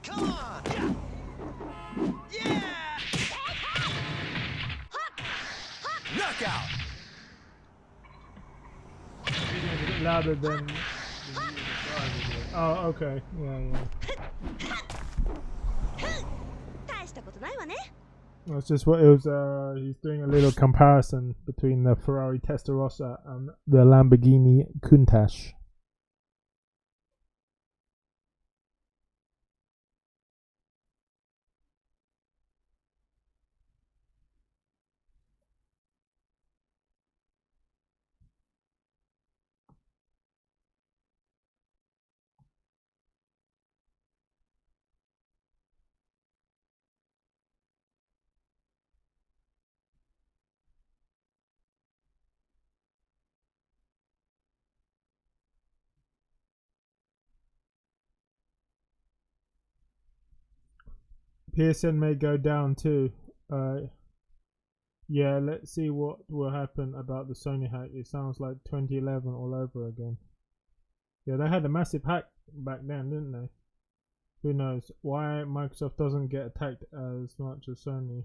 Come on! Yeah! Knockout! The video is a bit louder than the Oh, okay. Yeah, yeah. It's just what it was. He's doing a little comparison between the Ferrari Testarossa and the Lamborghini Countach. PSN may go down too. Yeah, let's see what will happen about the Sony hack. It sounds like 2011 all over again. Yeah, they had a massive hack back then, didn't they? Who knows why Microsoft doesn't get attacked as much as Sony.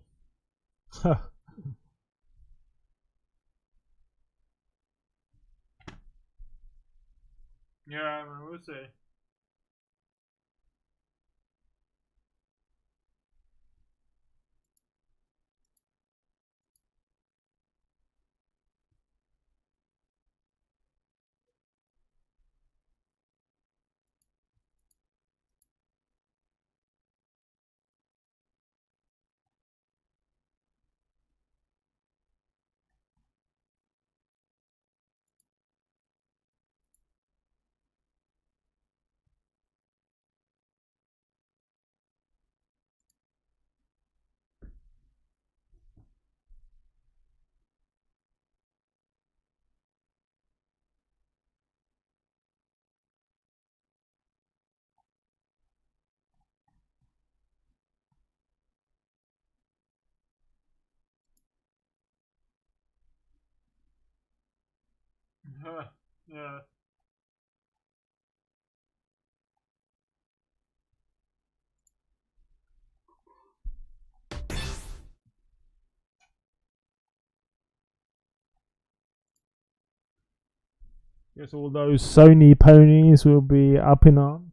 Yeah, we'll see. Yeah. Guess all those Sony ponies will be up in arms.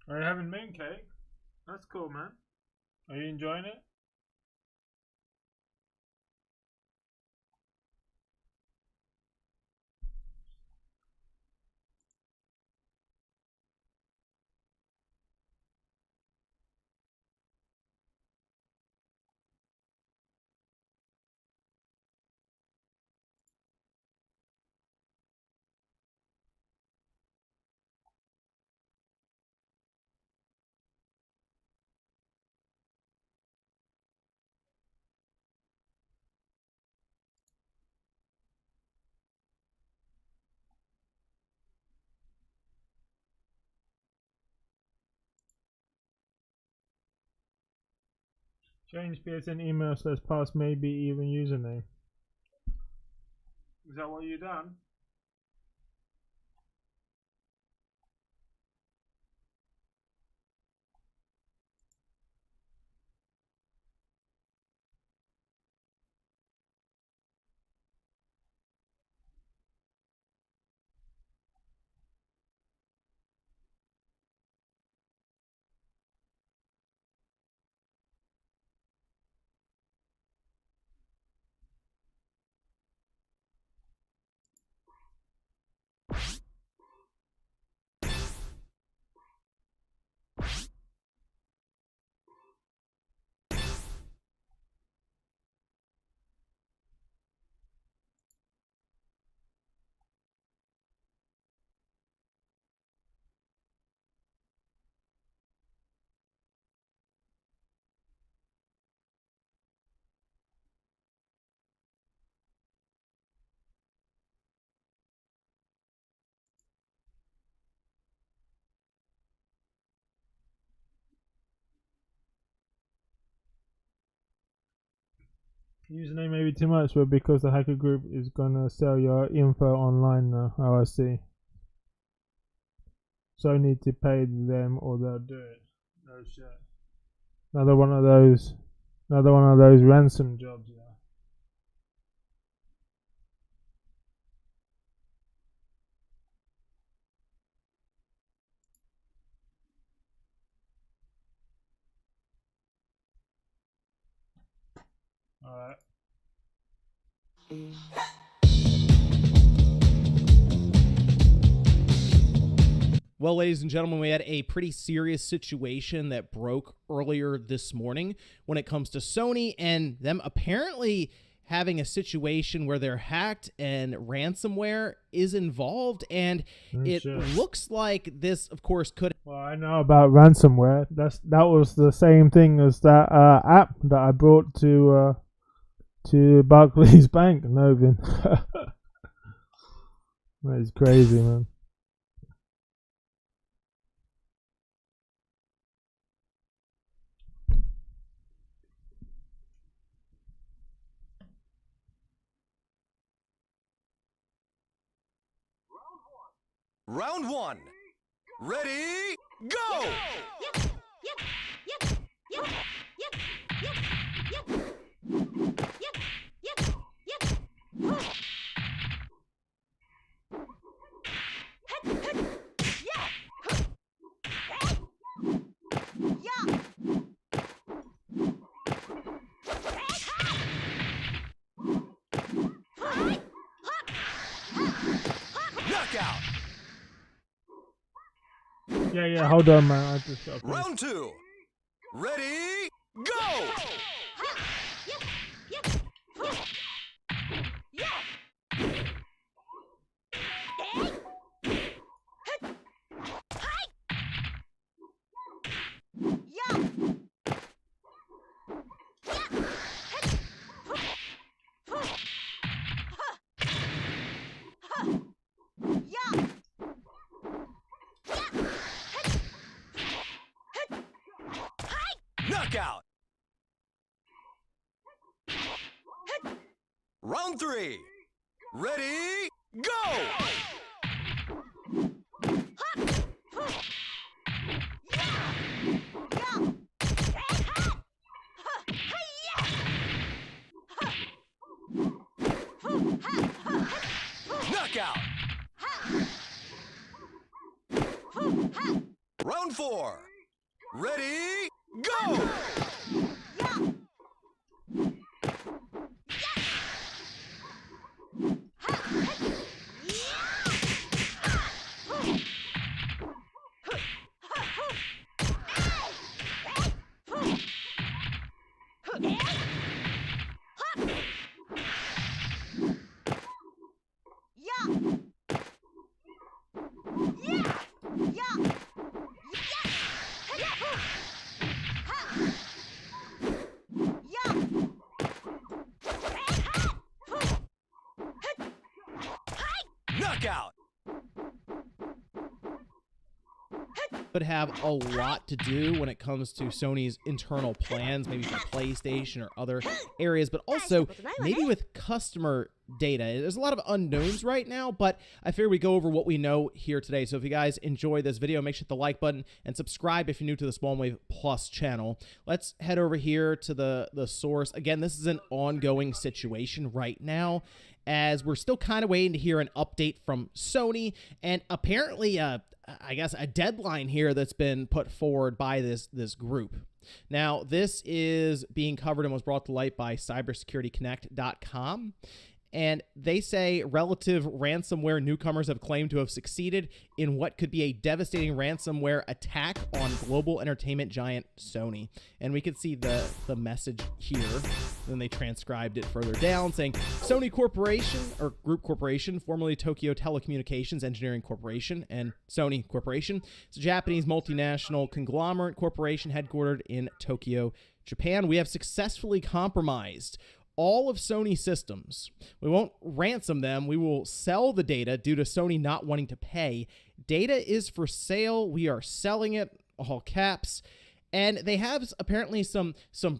Are you having main cake? That's cool, man. Are you enjoying it? Change PSN email slash pass, maybe even username. Is that what you done? Username may be too much, but because the hacker group is gonna sell your info online now. Oh, I see. So I need to pay them or they'll do it. Oh shit. Another one of those ransom jobs, yeah. Alright. Well, ladies and gentlemen, we had a pretty serious situation that broke earlier this morning when it comes to Sony and them apparently having a situation where they're hacked and ransomware is involved, and it looks like this, of course, could... Well, I know about ransomware. That was the same thing as that app that I brought to Barclays Bank, Novin. That is crazy, man. Round one. Ready, go! Knockout! Yeah, hold on, man. I just got Round two. Ready, go! Round 3. Ready, go! Knockout! Round 4. Ready, go! Knockout! Would have a lot to do when it comes to Sony's internal plans, maybe for PlayStation or other areas, but also maybe with customer data. There's a lot of unknowns right now, but I figure we go over what we know here today. So if you guys enjoy this video, make sure to hit the like button and subscribe if you're new to the Spawn Wave Plus channel. Let's head over here to the source. Again, this is an ongoing situation right now, as we're still kind of waiting to hear an update from Sony, and apparently I guess a deadline here that's been put forward by this group. Now, this is being covered and was brought to light by cybersecurityconnect.com. And they say relative ransomware newcomers have claimed to have succeeded in what could be a devastating ransomware attack on global entertainment giant Sony. And we could see the message here. Then they transcribed it further down, saying Sony Corporation, or Group Corporation, formerly Tokyo Telecommunications Engineering Corporation, and Sony Corporation. It's a Japanese multinational conglomerate corporation headquartered in Tokyo, Japan. We have successfully compromised all of Sony systems. We won't ransom them. We will sell the data due to Sony not wanting to pay. Data is for sale. We are selling it, all caps. And they have apparently some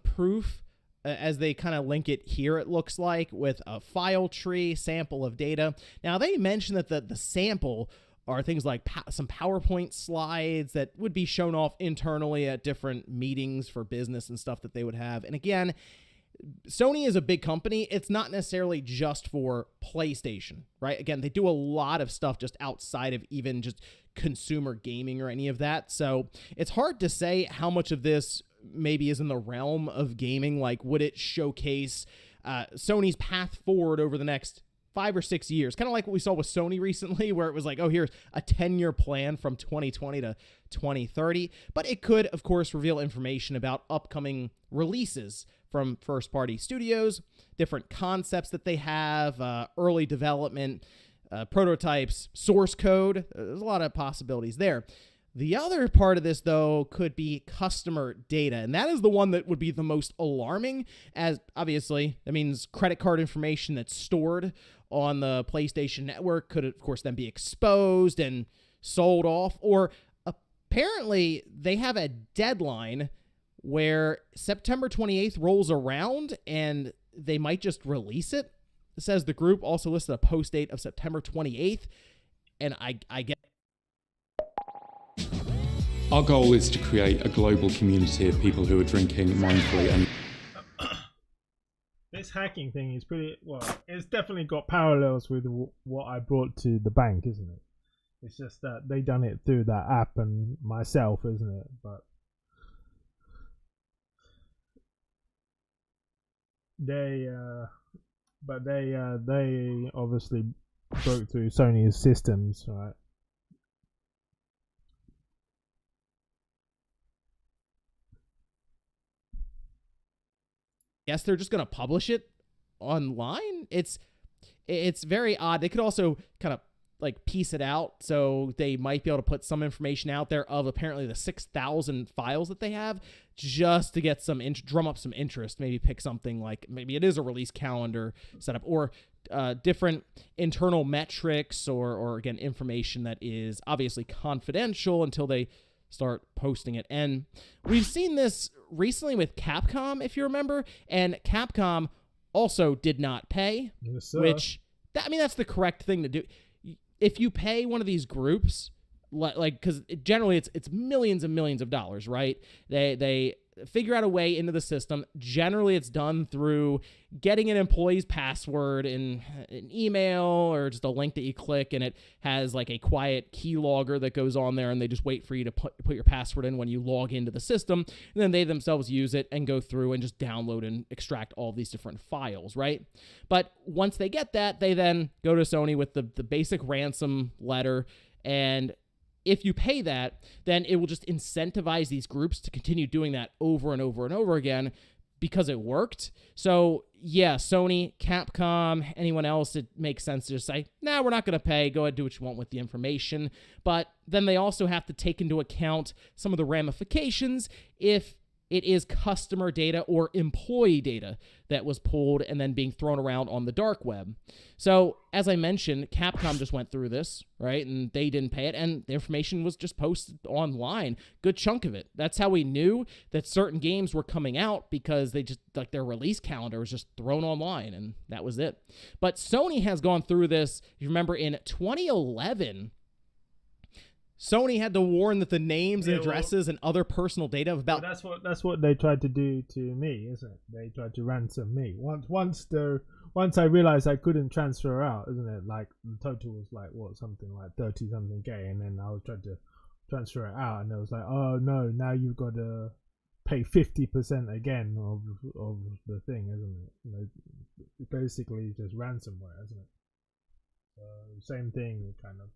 proof as they kind of link it here, it looks like, with a file tree sample of data. Now, they mentioned that the sample are things like some PowerPoint slides that would be shown off internally at different meetings for business and stuff that they would have. And again, Sony is a big company. It's not necessarily just for PlayStation, right? Again, they do a lot of stuff just outside of even just consumer gaming or any of that. So it's hard to say how much of this maybe is in the realm of gaming. Like, would it showcase Sony's path forward over the next 5 or 6 years? Kind of like what we saw with Sony recently, where it was like, oh, here's a 10-year plan from 2020 to 2030. But it could, of course, reveal information about upcoming releases from first-party studios, different concepts that they have, early development, prototypes, source code. There's a lot of possibilities there. The other part of this, though, could be customer data, and that is the one that would be the most alarming, as obviously that means credit card information that's stored on the PlayStation Network could, of course, then be exposed and sold off, or apparently they have a deadline where September 28th rolls around and they might just release it. It says the group also listed a post date of September 28th, and I get. Our goal is to create a global community of people who are drinking mindfully. And this hacking thing is pretty, well, it's definitely got parallels with what I brought to the bank, isn't it? It's just that they done it through that app and myself, isn't it? But they obviously broke through Sony's systems, right? Yes, they're just going to publish it online. It's very odd. They could also kind of like piece it out, so they might be able to put some information out there of apparently the 6,000 files that they have, just to get some drum up some interest. Maybe pick something like, maybe it is a release calendar setup, or different internal metrics, or again, information that is obviously confidential until they start posting it. And we've seen this recently with Capcom, if you remember, and Capcom also did not pay, Yes, sir. which, I mean, that's the correct thing to do. If you pay one of these groups, like, because generally it's millions and millions of dollars, right? They figure out a way into the system. Generally, it's done through getting an employee's password in an email or just a link that you click, and it has like a quiet keylogger that goes on there, and they just wait for you to put your password in when you log into the system, and then they themselves use it and go through and just download and extract all these different files, right? But once they get that, they then go to Sony with the basic ransom letter, and if you pay that, then it will just incentivize these groups to continue doing that over and over and over again because it worked. So, yeah, Sony, Capcom, anyone else, it makes sense to just say, nah, we're not going to pay. Go ahead, do what you want with the information. But then they also have to take into account some of the ramifications if it is customer data or employee data that was pulled and then being thrown around on the dark web. So, as I mentioned, Capcom just went through this, right? And they didn't pay it, and the information was just posted online. Good chunk of it. That's how we knew that certain games were coming out, because they just, like, their release calendar was just thrown online, and that was it. But Sony has gone through this. You remember in 2011, Sony had to warn that the names and addresses and other personal data of about... Well, that's what they tried to do to me, isn't it? They tried to ransom me. Once I realized I couldn't transfer out, isn't it? Like, the total was like, what, something like 30-something K, and then I was trying to transfer it out, and it was like, oh no, now you've got to pay 50% again of the thing, isn't it? You know, it's basically just ransomware, isn't it? Same thing, kind of.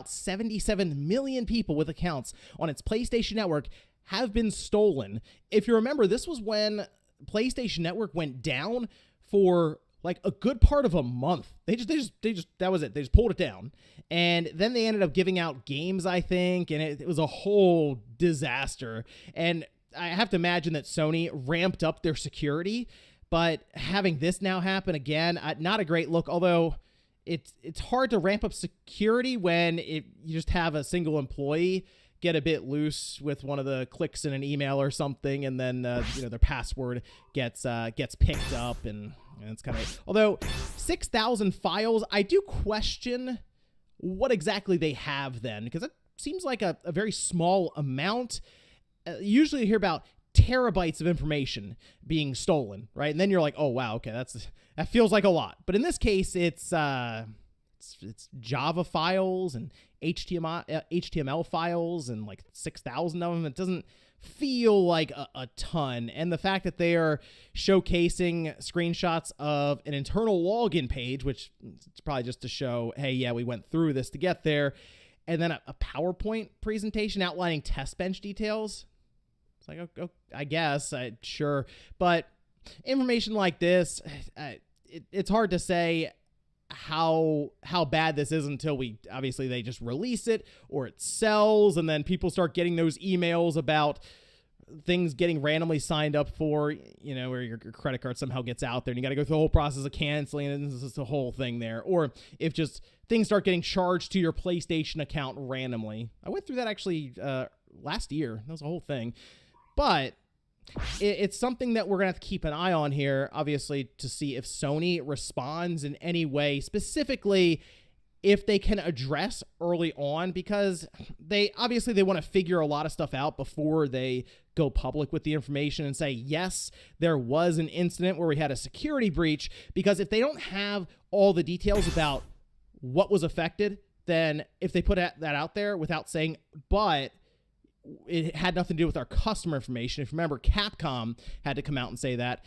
77 million people with accounts on its PlayStation Network have been stolen. If you remember, this was when PlayStation Network went down for like a good part of a month. They just that was it. They just pulled it down. And then they ended up giving out games, I think, and it was a whole disaster. And I have to imagine that Sony ramped up their security, but having this now happen again, not a great look, although it's hard to ramp up security when you just have a single employee get a bit loose with one of the clicks in an email or something, and then their password gets picked up, and it's kind of, although 6,000 files, I do question what exactly they have then, because it seems like a very small amount. Usually you hear about terabytes of information being stolen, right? And then you're like, oh wow, okay, that feels like a lot. But in this case, it's Java files and HTML files, and like 6,000 of them. It doesn't feel like a ton. And the fact that they are showcasing screenshots of an internal login page, which it's probably just to show, hey, yeah, we went through this to get there, and then a PowerPoint presentation outlining test bench details. It's like, okay, I guess, sure. But information like this, it's hard to say how bad this is until they just release it, or it sells, and then people start getting those emails about things getting randomly signed up for, where your credit card somehow gets out there and you got to go through the whole process of canceling, and this is the whole thing there. Or if just things start getting charged to your PlayStation account randomly. I went through that actually last year. That was a whole thing. But it's something that we're going to have to keep an eye on here, obviously, to see if Sony responds in any way, specifically if they can address early on, because they want to figure a lot of stuff out before they go public with the information and say, yes, there was an incident where we had a security breach, because if they don't have all the details about what was affected, then if they put that out there without saying, but it had nothing to do with our customer information. If you remember, Capcom had to come out and say that.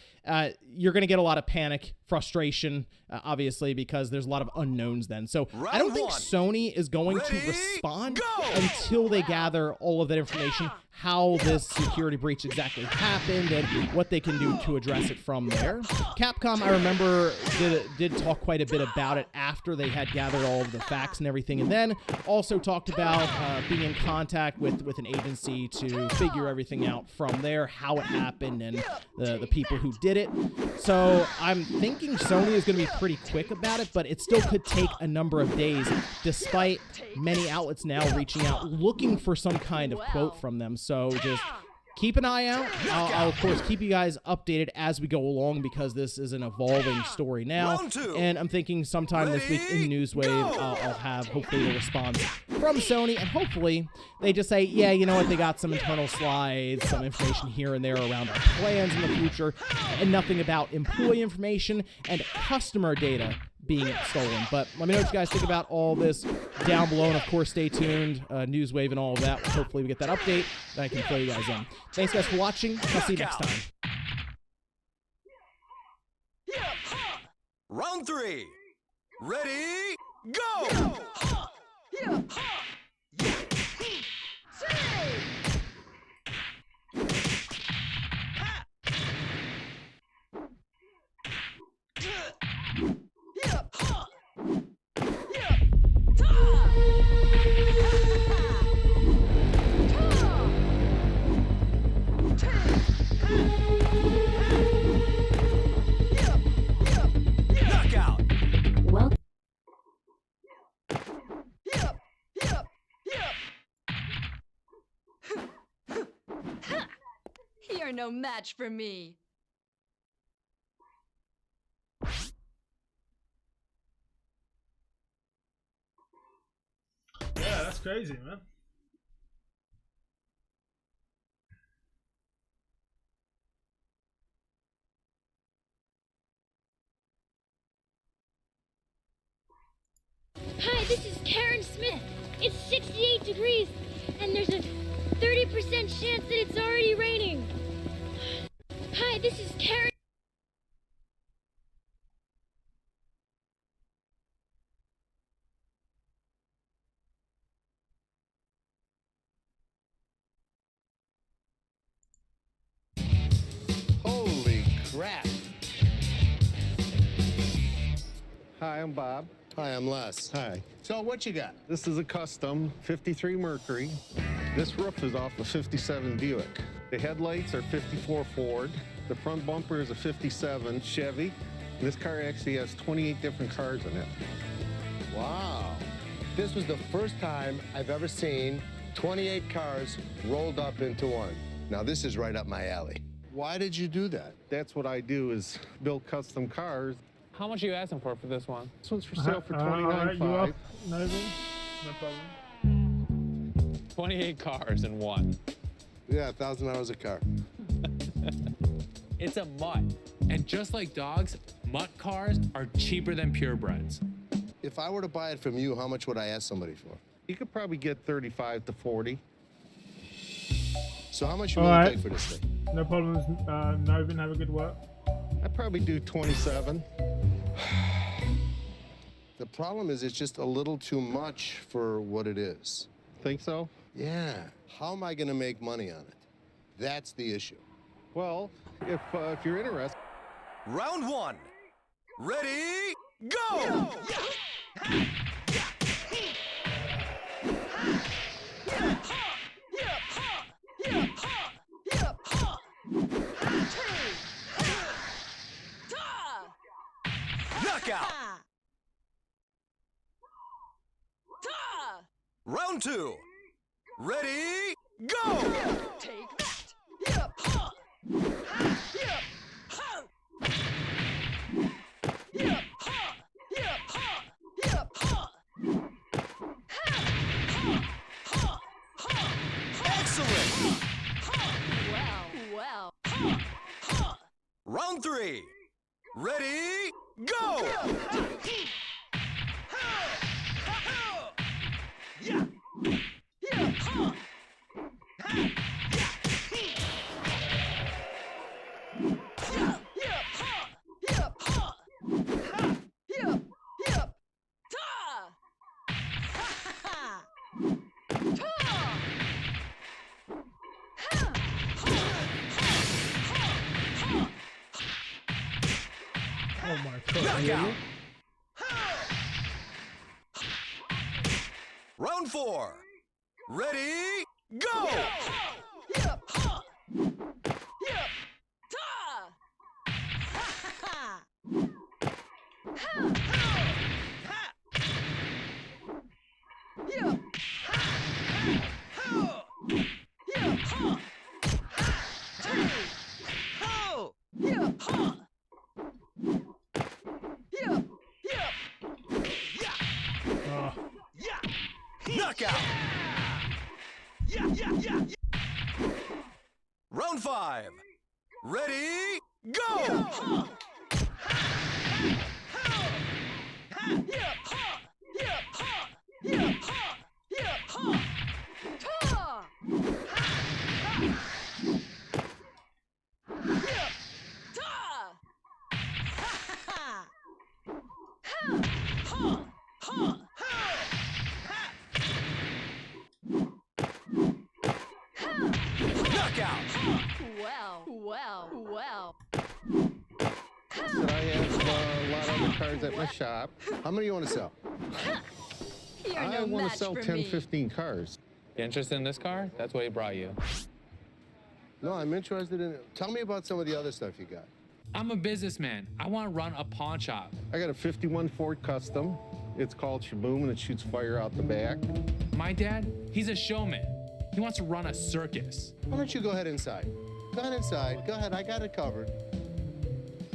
You're going to get a lot of panic, frustration, obviously, because there's a lot of unknowns then. So I don't think Sony is going to respond until they gather all of that information, how this security breach exactly happened, and what they can do to address it from there. Capcom, I remember, did talk quite a bit about it after they had gathered all of the facts and everything, and then also talked about being in contact with an agency to figure everything out from there, how it happened, and the people who did it. So I'm thinking Sony is going to be pretty quick about it, but it still could take a number of days, despite many outlets now reaching out looking for some kind of quote from them. So just keep an eye out. I'll of course keep you guys updated as we go along because this is an evolving story now. And I'm thinking sometime this week in Newswave, I'll have hopefully a response from Sony, and hopefully they just say, yeah, you know what, they got some internal slides, some information here and there around our plans in the future, and nothing about employee information and customer data being stolen. But let me know what you guys think about all this down below, and of course stay tuned, Newswave and all of that. Hopefully we get that update that I can fill you guys in. Thanks guys for watching. I'll see you next time. Round 3. Ready, go! Knockout! Well, you're no match for me. Yeah, that's crazy, man. Hi, this is Karen Smith. It's 68 degrees, and there's a 30% chance that it's already raining. Hi, this is Karen. Holy crap. Hi, I'm Bob. Hi, I'm Les. Hi. So what you got? This is a custom 53 Mercury. This roof is off a 57 Buick. The headlights are 54 Ford. The front bumper is a 57 Chevy. This car actually has 28 different cars in it. Wow. This was the first time I've ever seen 28 cars rolled up into one. Now this is right up my alley. Why did you do that? That's what I do, is build custom cars. How much are you asking for this one? This one's for sale for Alright, you off, $29,500. Novi? No problem. 28 cars in one. Yeah, $1,000 a car. It's a mutt. And just like dogs, mutt cars are cheaper than purebreds. If I were to buy it from you, how much would I ask somebody for? You could probably get 35 to 40. So how much you willing to pay for this thing? No problems, Novin. Have a good work. I'd probably do 27. The problem is it's just a little too much for what it is. Think so? Yeah. How am I going to make money on it? That's the issue. Well, if you're interested. Round 1. Ready, go! Knockout! Round 2. Ready, go! Take that. Excellent! Well. Round 3. Ready, go! Oh my god. Knockout! Round 4. Ready, go! Knockout. Round 5. Ready, go! Well. Said I have a lot of other cards at my shop. How many do you want to sell? You're I no want match to sell for 10, me. 15 cars. You interested in this car? That's what he brought you. No, I'm interested in it. Tell me about some of the other stuff you got. I'm a businessman. I want to run a pawn shop. I got a 51 Ford Custom. It's called Shaboom, and it shoots fire out the back. My dad, he's a showman. He wants to run a circus. Why don't you go ahead inside? Go ahead inside. Go ahead. I got it covered.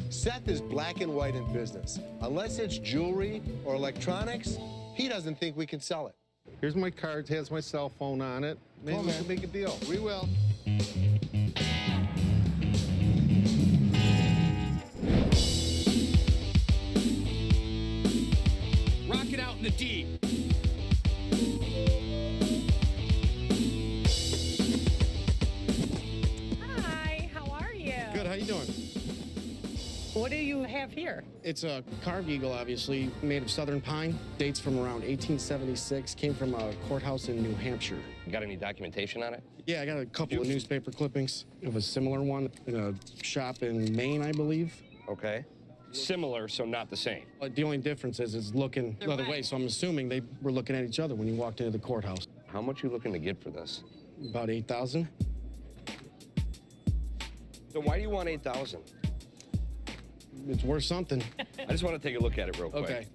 Seth is black and white in business. Unless it's jewelry or electronics, he doesn't think we can sell it. Here's my card. Has my cell phone on it. Maybe we can make a deal. We will. Rock it out in the deep. Hi, how are you? Good, how you doing? What do you have here? It's a carved eagle, obviously, made of southern pine. Dates from around 1876, came from a courthouse in New Hampshire. You got any documentation on it? Yeah, I got a couple of newspaper clippings of a similar one in a shop in Maine, I believe. Okay. Similar, so not the same. The only difference is it's looking the other way, so I'm assuming they were looking at each other when you walked into the courthouse. How much you looking to get for this? About 8,000. So why do you want 8,000? It's worth something. I just want to take a look at it real quick. Okay.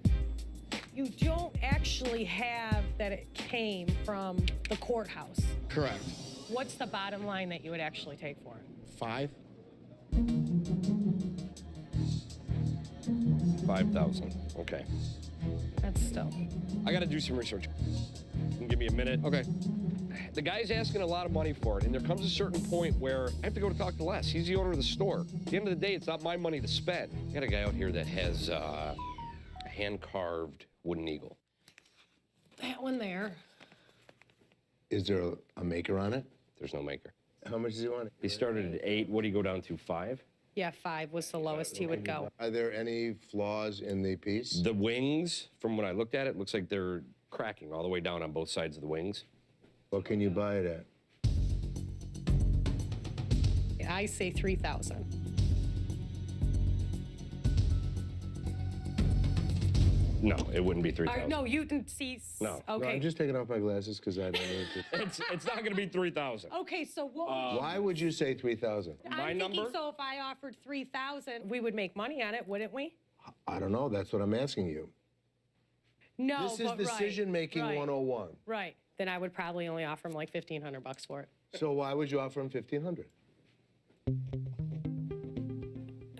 You don't actually have that it came from the courthouse. Correct. What's the bottom line that you would actually take for it? 5. 5,000. Okay. That's still. I got to do some research. You can give me a minute. Okay. The guy's asking a lot of money for it, and there comes a certain point where I have to go to talk to Les. He's the owner of the store. At the end of the day, it's not my money to spend. I got a guy out here that has a hand-carved wooden eagle. That one there. Is there a maker on it? There's no maker. How much does he want? He started at 8. What do you go down to, 5? Yeah, 5 was the lowest he would go. Are there any flaws in the piece? The wings, from when I looked at it, looks like they're cracking all the way down on both sides of the wings. What can you buy it at? I say 3,000. No, it wouldn't be 3,000. No, you can see. No. Okay. No, I'm just taking off my glasses because I don't need to. It's not going to be 3,000. Okay, so what would Why would you say 3,000? I'm thinking so if I offered 3,000, we would make money on it, wouldn't we? I don't know. That's what I'm asking you. No, This is but decision-making right. 101. Right. Then I would probably only offer him like $1,500 for it. So why would you offer him 1,500?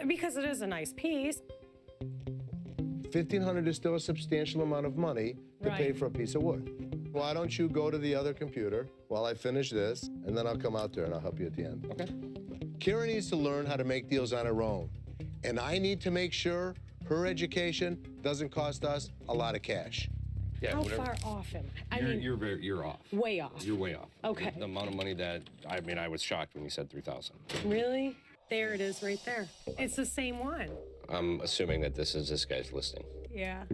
Because it is a nice piece. 1,500 is still a substantial amount of money to pay Right. for a piece of wood. Why don't you go to the other computer while I finish this, and then I'll come out there and I'll help you at the end. Okay. Karen needs to learn how to make deals on her own. And I need to make sure her education doesn't cost us a lot of cash. Yeah, How whatever. far off am I? I You're, mean, you're off. way off. You're way off. Okay. The amount of money that, I was shocked when you said 3,000. Really? There it is right there. It's the same one. I'm assuming that this is this guy's listing. Yeah.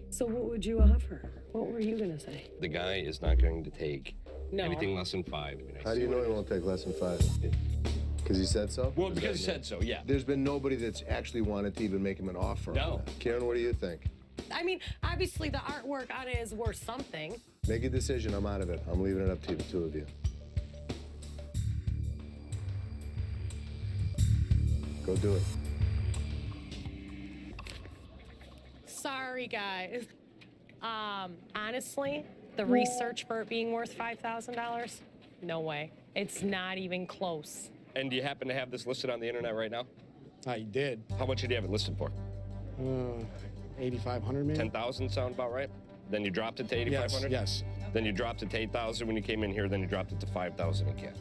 So what would you offer? What were you going to say? The guy is not going to take No. anything less than 5. How do you know he won't take less than 5? Because he said so? Well, because he said so, yeah. There's been nobody that's actually wanted to even make him an offer. No. Karen, what do you think? I mean, obviously the artwork on it is worth something. Make a decision. I'm out of it. I'm leaving it up to you, the two of you. Go do it. Sorry, guys. Honestly, the research for it being worth $5,000, no way. It's not even close. And do you happen to have this listed on the internet right now? I did. How much did you have it listed for? 8,500 maybe. 10,000 sound about right? Then you dropped it to 8,500? Yes. Then you dropped it to 8,000 when you came in here, then you dropped it to 5,000 again.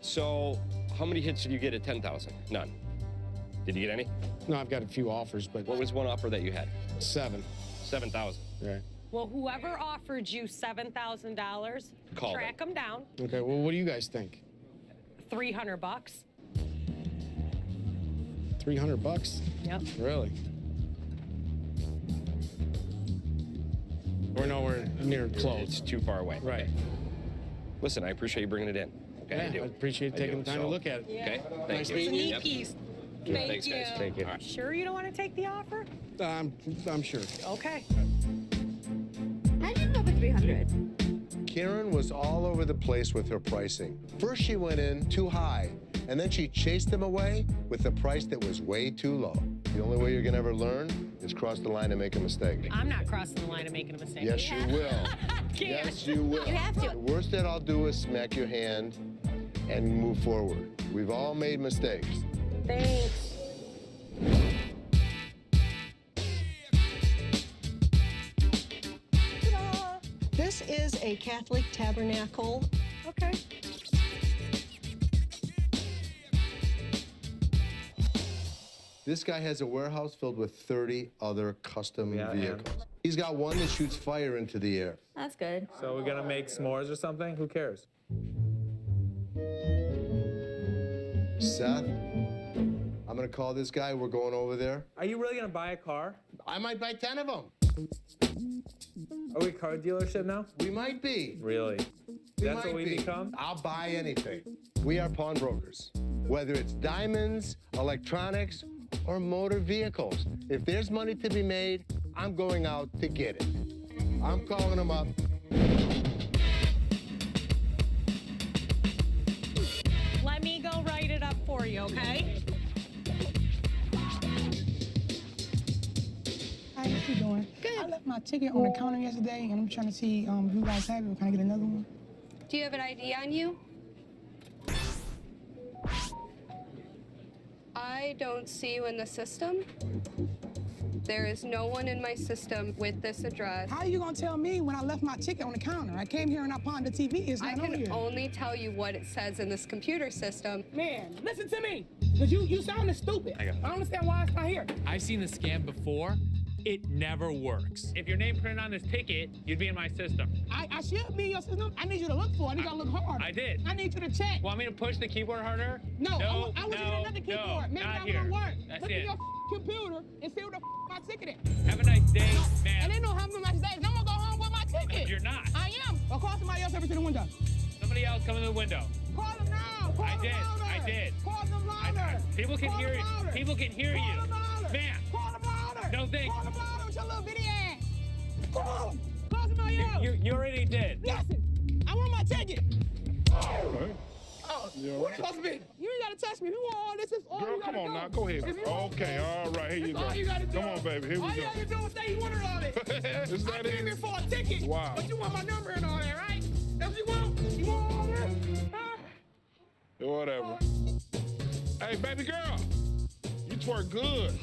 So, how many hits did you get at 10,000? None. Did you get any? No, I've got a few offers, but... What was one offer that you had? 7,000. Right. Well, whoever offered you $7,000, Call track them down. Okay, well, what do you guys think? $300. $300? Yep. Really? We're nowhere near close. It's too far away. Right. Listen, I appreciate you bringing it in. Okay, Yeah, I do. I appreciate taking the time to look at it. Okay, thank Nice you. meeting you. Yep. Piece. Yeah, Thank thanks, you. guys. Thank you. All right. Sure you don't want to take the offer? I'm sure. Okay. I didn't go for 300. Karen was all over the place with her pricing. First, she went in too high, and then she chased them away with a price that was way too low. The only way you're gonna ever learn is cross the line and make a mistake. I'm not crossing the line of making a mistake. Yes, you will. Yes, you will. You have to. The worst that I'll do is smack your hand and move forward. We've all made mistakes. Thanks. Ta-da! This is a Catholic tabernacle. Okay. This guy has a warehouse filled with 30 other custom vehicles. He's got one that shoots fire into the air. That's good. So we're gonna make s'mores or something? Who cares? Seth, I'm gonna call this guy. We're going over there. Are you really gonna buy a car? I might buy 10 of them. Are we a car dealership now? We might be. Really? That's what we might be. become? I'll buy anything. We are pawnbrokers. Whether it's diamonds, electronics, or motor vehicles. If there's money to be made, I'm going out to get it. I'm calling them up. Let me go write it up for you, okay? How you doing? Good. I left my ticket on the counter yesterday, and I'm trying to see if you guys have it. Can I get another one? Do you have an ID on you? I don't see you in the system. There is no one in my system with this address. How are you gonna tell me when I left my ticket on the counter? I came here and I pawned the TV. It's I not on can here. only tell you what it says in this computer system. Man, listen to me, because you sounding stupid. I don't understand why it's not here. I've seen the scam before. It never works. If your name printed on this ticket, you'd be in my system. I should be in your system. I need you to look for it. I need you to look hard. I did. I need you to check. Want me to push the keyboard harder? No, I want you to get another keyboard. Maybe not that here. won't work. That's Look it. at your computer and see what the my ticket is. Have a nice day, man. And they don't have no nice days. I'm gonna go home with my ticket. You're not. I am. Or call somebody else over to the window. Somebody else come in the window. Call them now. Call them louder. I did. Call them louder. People can Call hear them you. louder. People can hear Call you. them louder. Man. Call them louder. No thanks. Call them louder with your little bitty ass. Call them. Call somebody else. You already did. Listen, I want my ticket. Oh, What supposed to be? You ain't gotta touch me. Who all this is all Girl, you come gotta on do. now, go ahead. If you want Okay, me, all right, here you that's go. all you gotta do. Come on, baby, here we all go. you gotta do is say you want it on it. Is I that came it? here for a ticket. Wow. But you want my number and all that, right? That's what you want? You want all that? Huh? Whatever. Hey, baby girl, you twerk good.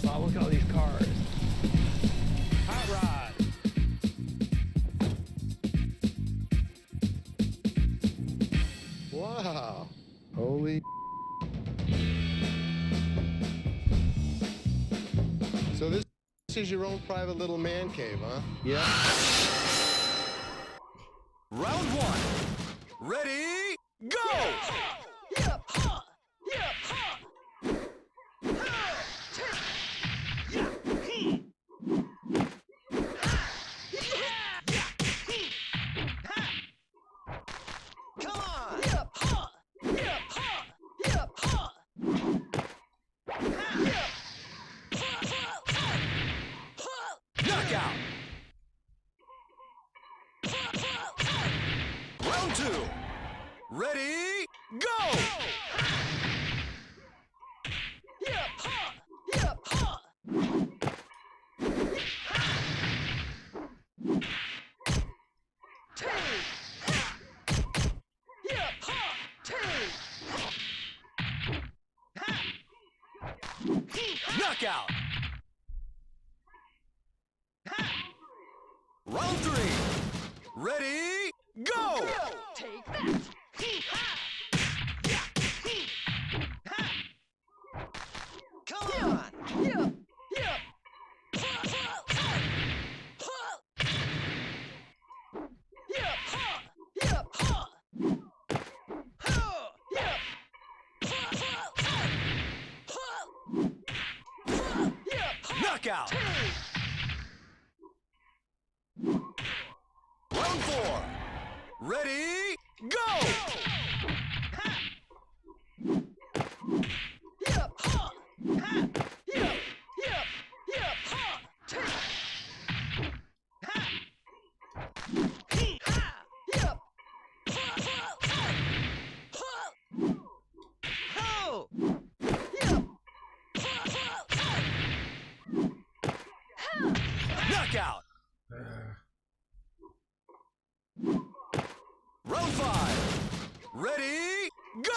Wow, look at all these cars. Hot rod. Wow. Holy. So this is your own private little man cave, huh? Yeah. Round one. Ready, go! Knockout! Round two. Ready, go! Knockout. Round 3. Ready, go! Take that! Come on! Knockout! Round 4. Ready, go! Knockout! Round 5. Ready, go!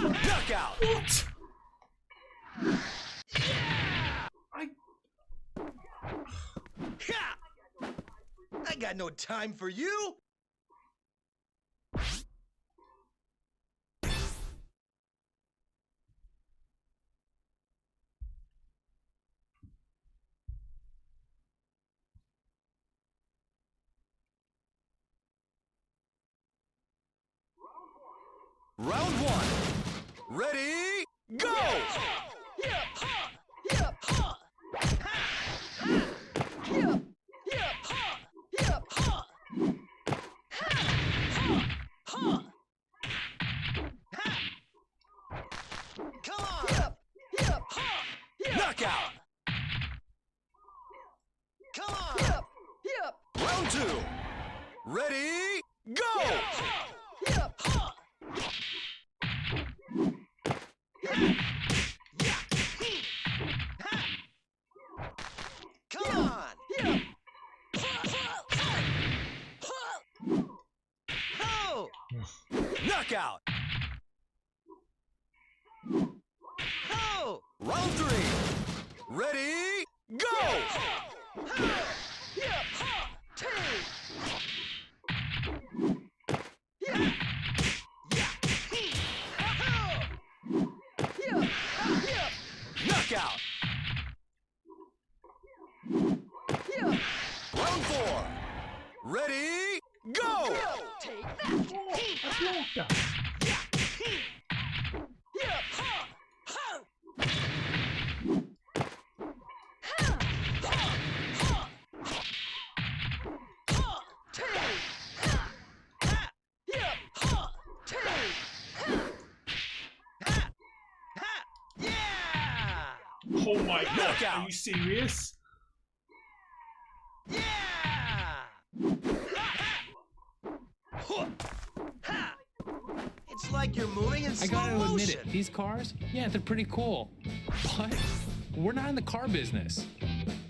Knockout! What? I got no time for you! Round 1. Ready, go! Come on! Knockout! Come on! Round 2. Ready, go! Come on! Knockout! Round 3. Ready, go! Knockout! Round 4. Ready, go! Take that! Oh my god, Knockout. are you serious? It's like you're moving in I slow gotta motion. admit it, these cars, yeah, they're pretty cool. But we're not in the car business.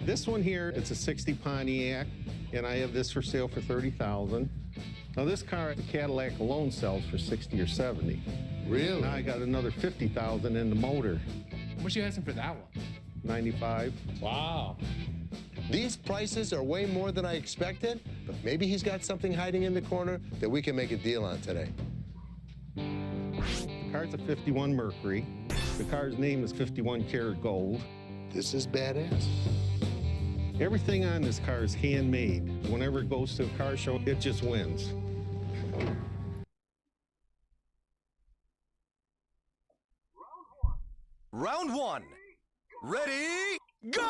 This one here, it's a 60 Pontiac, and I have this for sale for $30,000. Now this car, the Cadillac alone sells for 60 or 70. Really? Now I got another 50,000 in the motor. What you asking for that one? 95. Wow. These prices are way more than I expected, but maybe he's got something hiding in the corner that we can make a deal on today. The car's a 51 Mercury. The car's name is 51 karat gold. This is badass. Everything on this car is handmade. Whenever it goes to a car show, it just wins. Round 1. Ready, go!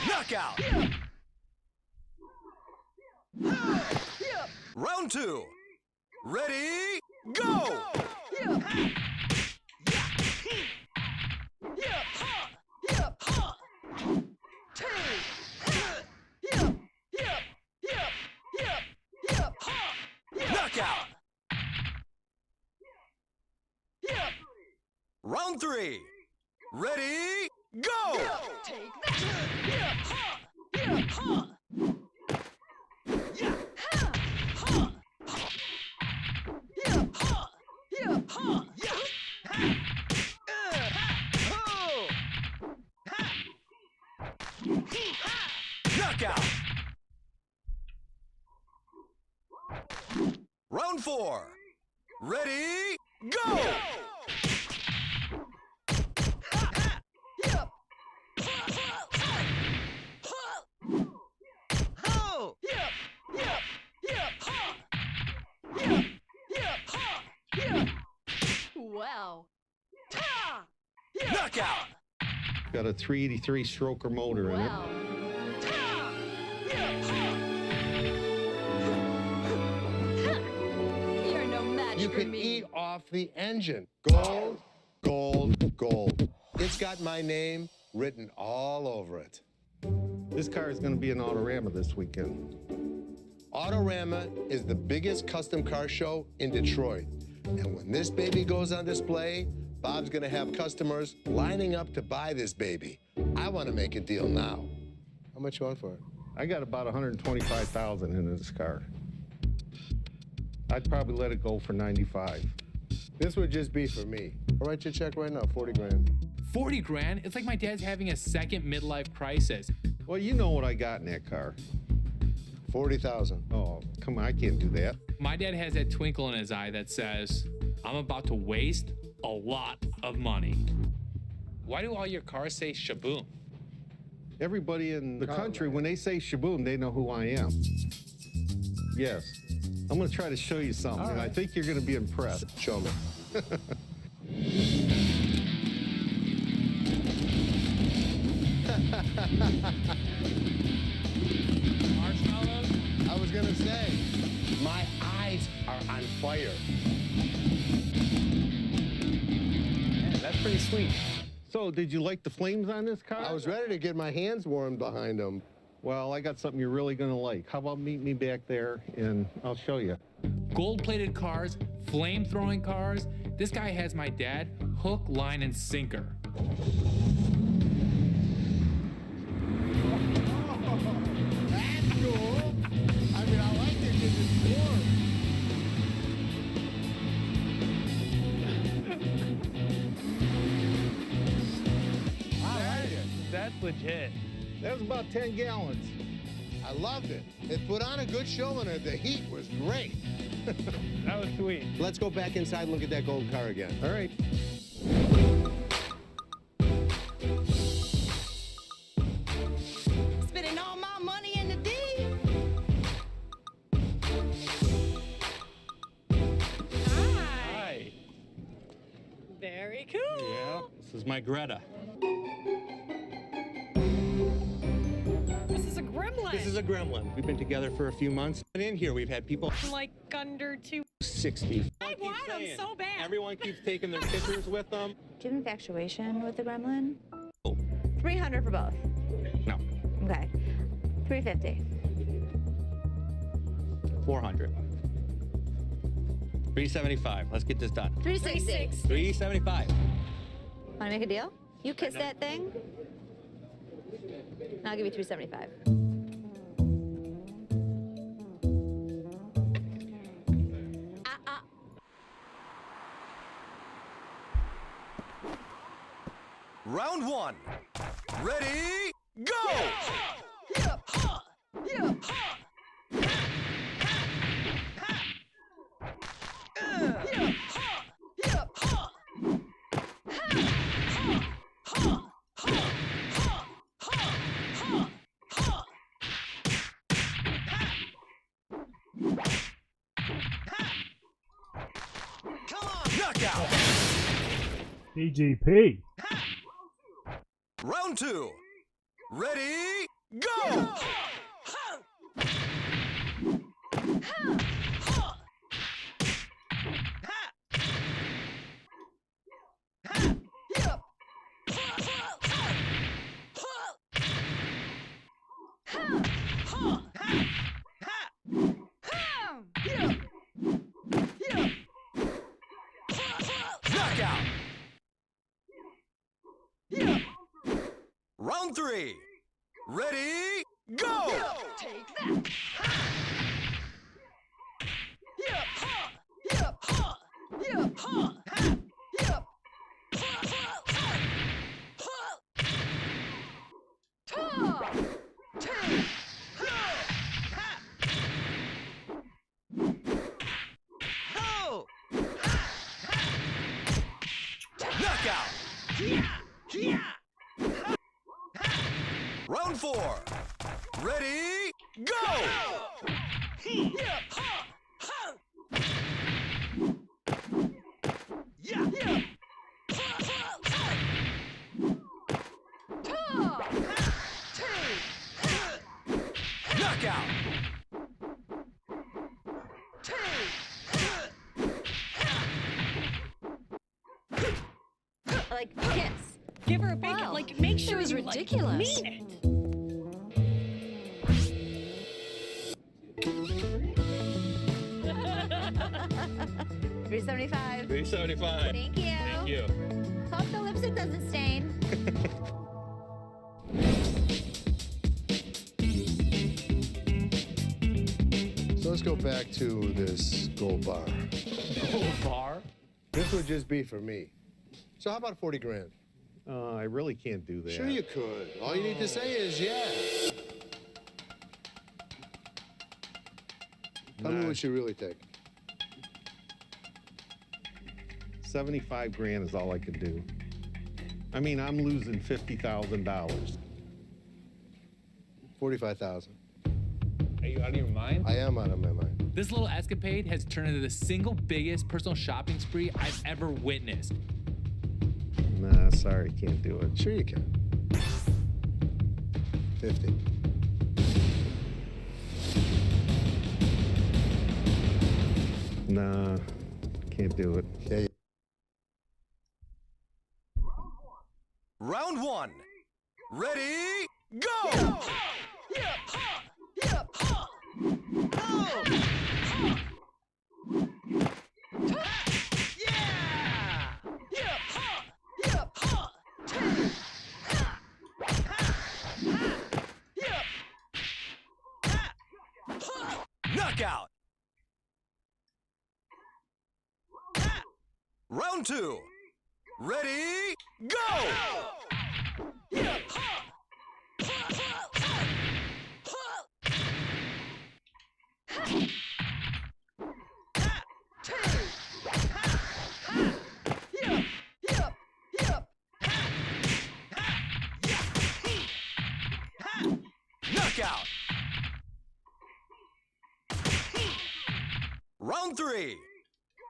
Knockout! Round 2. Ready, go! Knockout! Round 3. Ready, go! Take that! Knockout! Round 4. Ready, go! Wow. Knockout! Got a 383 stroker motor in it. Wow. You're no match You for can me. eat off the engine. Gold, gold, gold. It's got my name written all over it. This car is going to be in Autorama this weekend. Autorama is the biggest custom car show in Detroit. And when this baby goes on display, Bob's gonna have customers lining up to buy this baby. I want to make a deal now. How much you want for it? I got about 125,000 in this car. I'd probably let it go for 95. This would just be for me. I'll write you a check right now, 40 grand. 40 grand? It's like my dad's having a second midlife crisis. Well, you know what I got in that car. 40,000. Oh, come on, I can't do that. My dad has that twinkle in his eye that says, I'm about to waste a lot of money. Why do all your cars say Shaboom? Everybody in the country, when they say Shaboom, they know who I am. Yes. I'm going to try to show you something, and I think you're going to be impressed. Show me. Marshmallows? I was going to say, my eyes are on fire. Yeah, that's pretty sweet. So, did you like the flames on this car? I was ready to get my hands warmed behind them. Well, I got something you're really going to like. How about meet me back there, and I'll show you. Gold-plated cars, flame-throwing cars. This guy has my dad hook, line, and sinker. That's cool. I mean, I like it because it's warm. I like it. That's legit. That was about 10 gallons. I loved it. It put on a good show, and the heat was great. That was sweet. Let's go back inside and look at that gold car again. All right. Spending all my money in the D. Hi. Very cool. Yeah, this is my Greta. This is a gremlin. This is a gremlin. We've been together for a few months. And in here, we've had people like under 260. I want them so bad. Everyone keeps taking their pictures with them. Do you have infatuation with the gremlin? Oh. 300 for both. No, Okay. 350. 400. 375. Let's get this done. 360. 375. Want to make a deal? You kiss that thing, and I'll give you 375. Round 1. Ready, go! Knockout! DGP. Round 2. Ready, go! Ready, go! Take that! Knockout! Round 4. Ready, go! Knockout! Like, kiss. Give her a big, Wow. like, make sure It was you ridiculous. Like, mean it. $375. $375. Thank you. Thank you. Hope the lipstick doesn't stain. So let's go back to this gold bar. Gold bar? This would just be for me. So how about 40 grand? I really can't do that. Sure you could. All you need to say is yeah. Tell me what you really take. 75 grand is all I could do. I mean, I'm losing $50,000. 45,000. Are you out of your mind? I am out of my mind. This little escapade has turned into the single biggest personal shopping spree I've ever witnessed. Nah, sorry, can't do it. Sure you can. 50. Nah, can't do it. Okay. Round 1. Ready, go! Knockout! Round 2. Ready, go! Knockout! Round 3.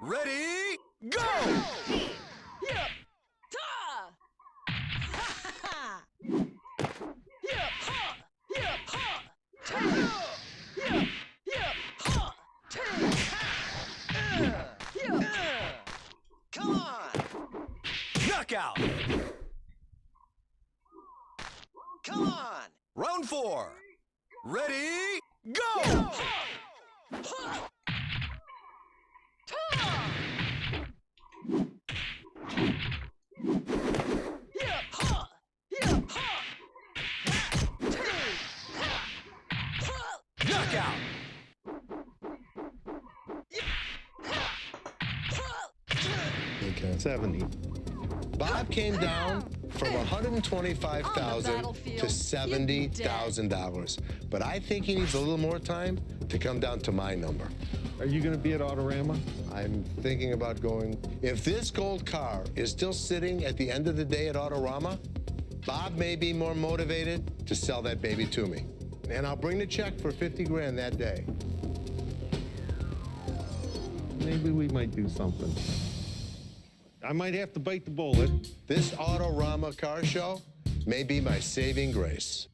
Ready, go! Come on! Knockout! Come on! Round 4. Ready, go! Knockout! Okay. 70. Bob came down from $125,000 to $70,000. But I think he needs a little more time to come down to my number. Are you going to be at Autorama? I'm thinking about going. If this gold car is still sitting at the end of the day at Autorama, Bob may be more motivated to sell that baby to me. And I'll bring the check for 50 grand that day. Maybe we might do something. I might have to bite the bullet. This Autorama car show may be my saving grace.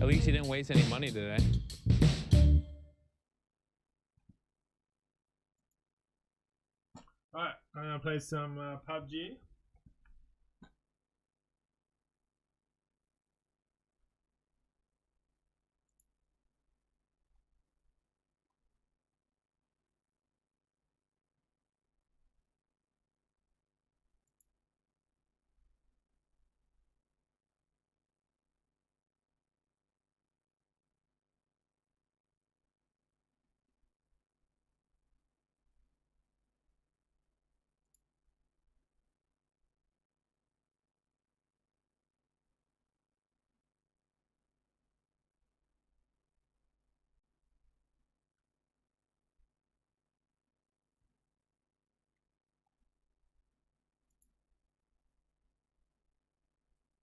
At least you didn't waste any money today. Alright, I'm gonna play some PUBG.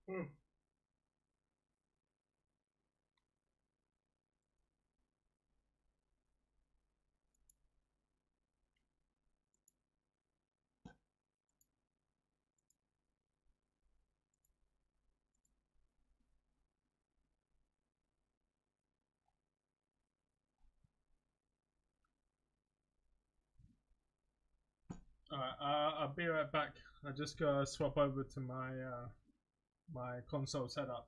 Alright, I'll be right back. I just gotta swap over to my my console setup.